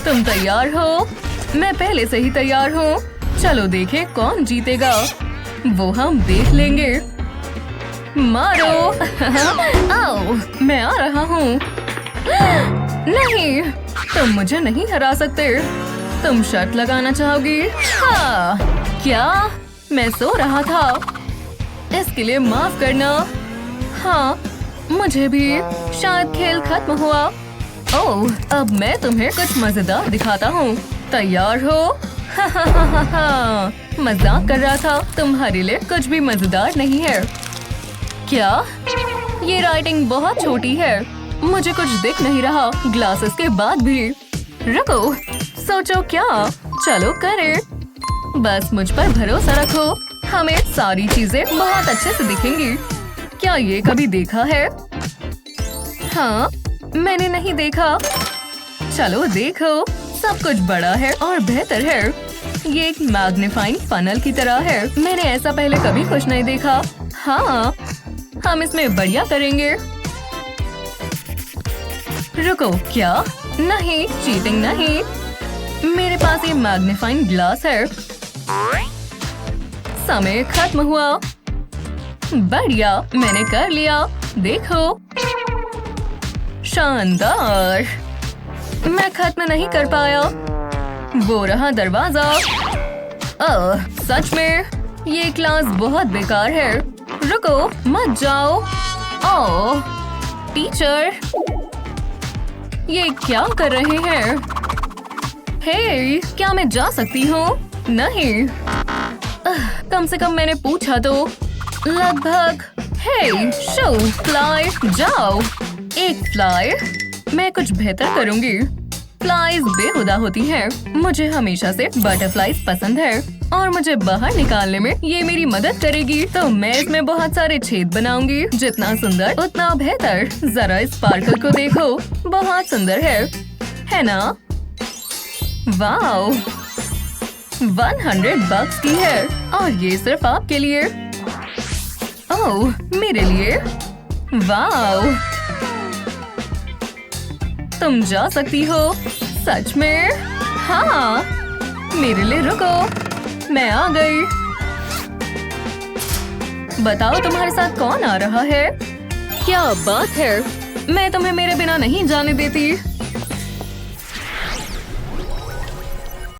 तुम तैयार हो? मैं पहले से ही तैयार हूँ। चलो देखें कौन जीतेगा। वो हम देख लेंगे। मारो। आओ, मैं आ रहा हूँ। नहीं, तुम मुझे नहीं हरा सकते। तुम शर्त लगाना चाहोगी? हाँ। क्या? मैं सो रहा था। इसके लिए माफ करना। हाँ, मुझे भी शायद खेल खत्म हुआ। ओह, अब मैं तुम्हें कुछ मजेदार दिखाता हूँ। तैयार हो? मजाक कर रहा था। तुम्हारे लिए कुछ भी मजेदार नहीं है। क्या? ये राइटिंग बहुत छोटी है। मुझे कुछ दिख नहीं रहा ग्लासेस के बाद भी। रुको, सोचो क्या? चलो करें। बस मुझ पर भरोसा रखो। हमें सारी चीजें बहुत अच्छे से दिखेंगी। क्या ये कभी देखा है? हाँ, मैंने नहीं देखा। चलो देखो, सब कुछ बड़ा है और बेहतर है। ये एक मैग्नीफाइंग फनल की तरह है। मैंने ऐसा पहले कभी कुछ नहीं देखा। हाँ, हम इसमें बढ़िया करेंगे। रुको, क्या? नहीं, चीटिंग नहीं। मेरे पास ये मैग्नीफाइंग ग्लास है। समय खत्म हुआ। बढ़िया, मैंने कर लिया। देखो, शानदार। मैं खत्म नहीं कर पाया। वो रहा दरवाजा। ओह, सच में ये क्लास बहुत बेकार है। रुको, मत जाओ। ओह, टीचर, ये क्या कर रहे हैं? हे, क्या मैं जा सकती हूँ? नहीं। कम से कम मैंने पूछा तो। लगभग। हे, शो, फ्लाई, जाओ। एक फ्लाई। मैं कुछ बेहतर करूँगी। फ्लाइज बेहुदा होती हैं। मुझे हमेशा से बटरफ्लाइज पसंद है और मुझे बाहर निकालने में ये मेरी मदद करेगी। तो मैं इसमें बहुत सारे छेद बनाऊंगी। जितना सुंदर उतना बेहतर। जरा इस स्पार्कल को देखो, बहुत सुंदर है ना? वाओ, 100 बक्स की है और ये सिर्फ आपके लिए। ओह, मेरे लिए। वाओ, तुम जा सकती हो। सच में? हाँ, मेरे लिए रुको, मैं आ गई। बताओ तुम्हारे साथ कौन आ रहा है? क्या बात है? मैं तुम्हें मेरे बिना नहीं जाने देती।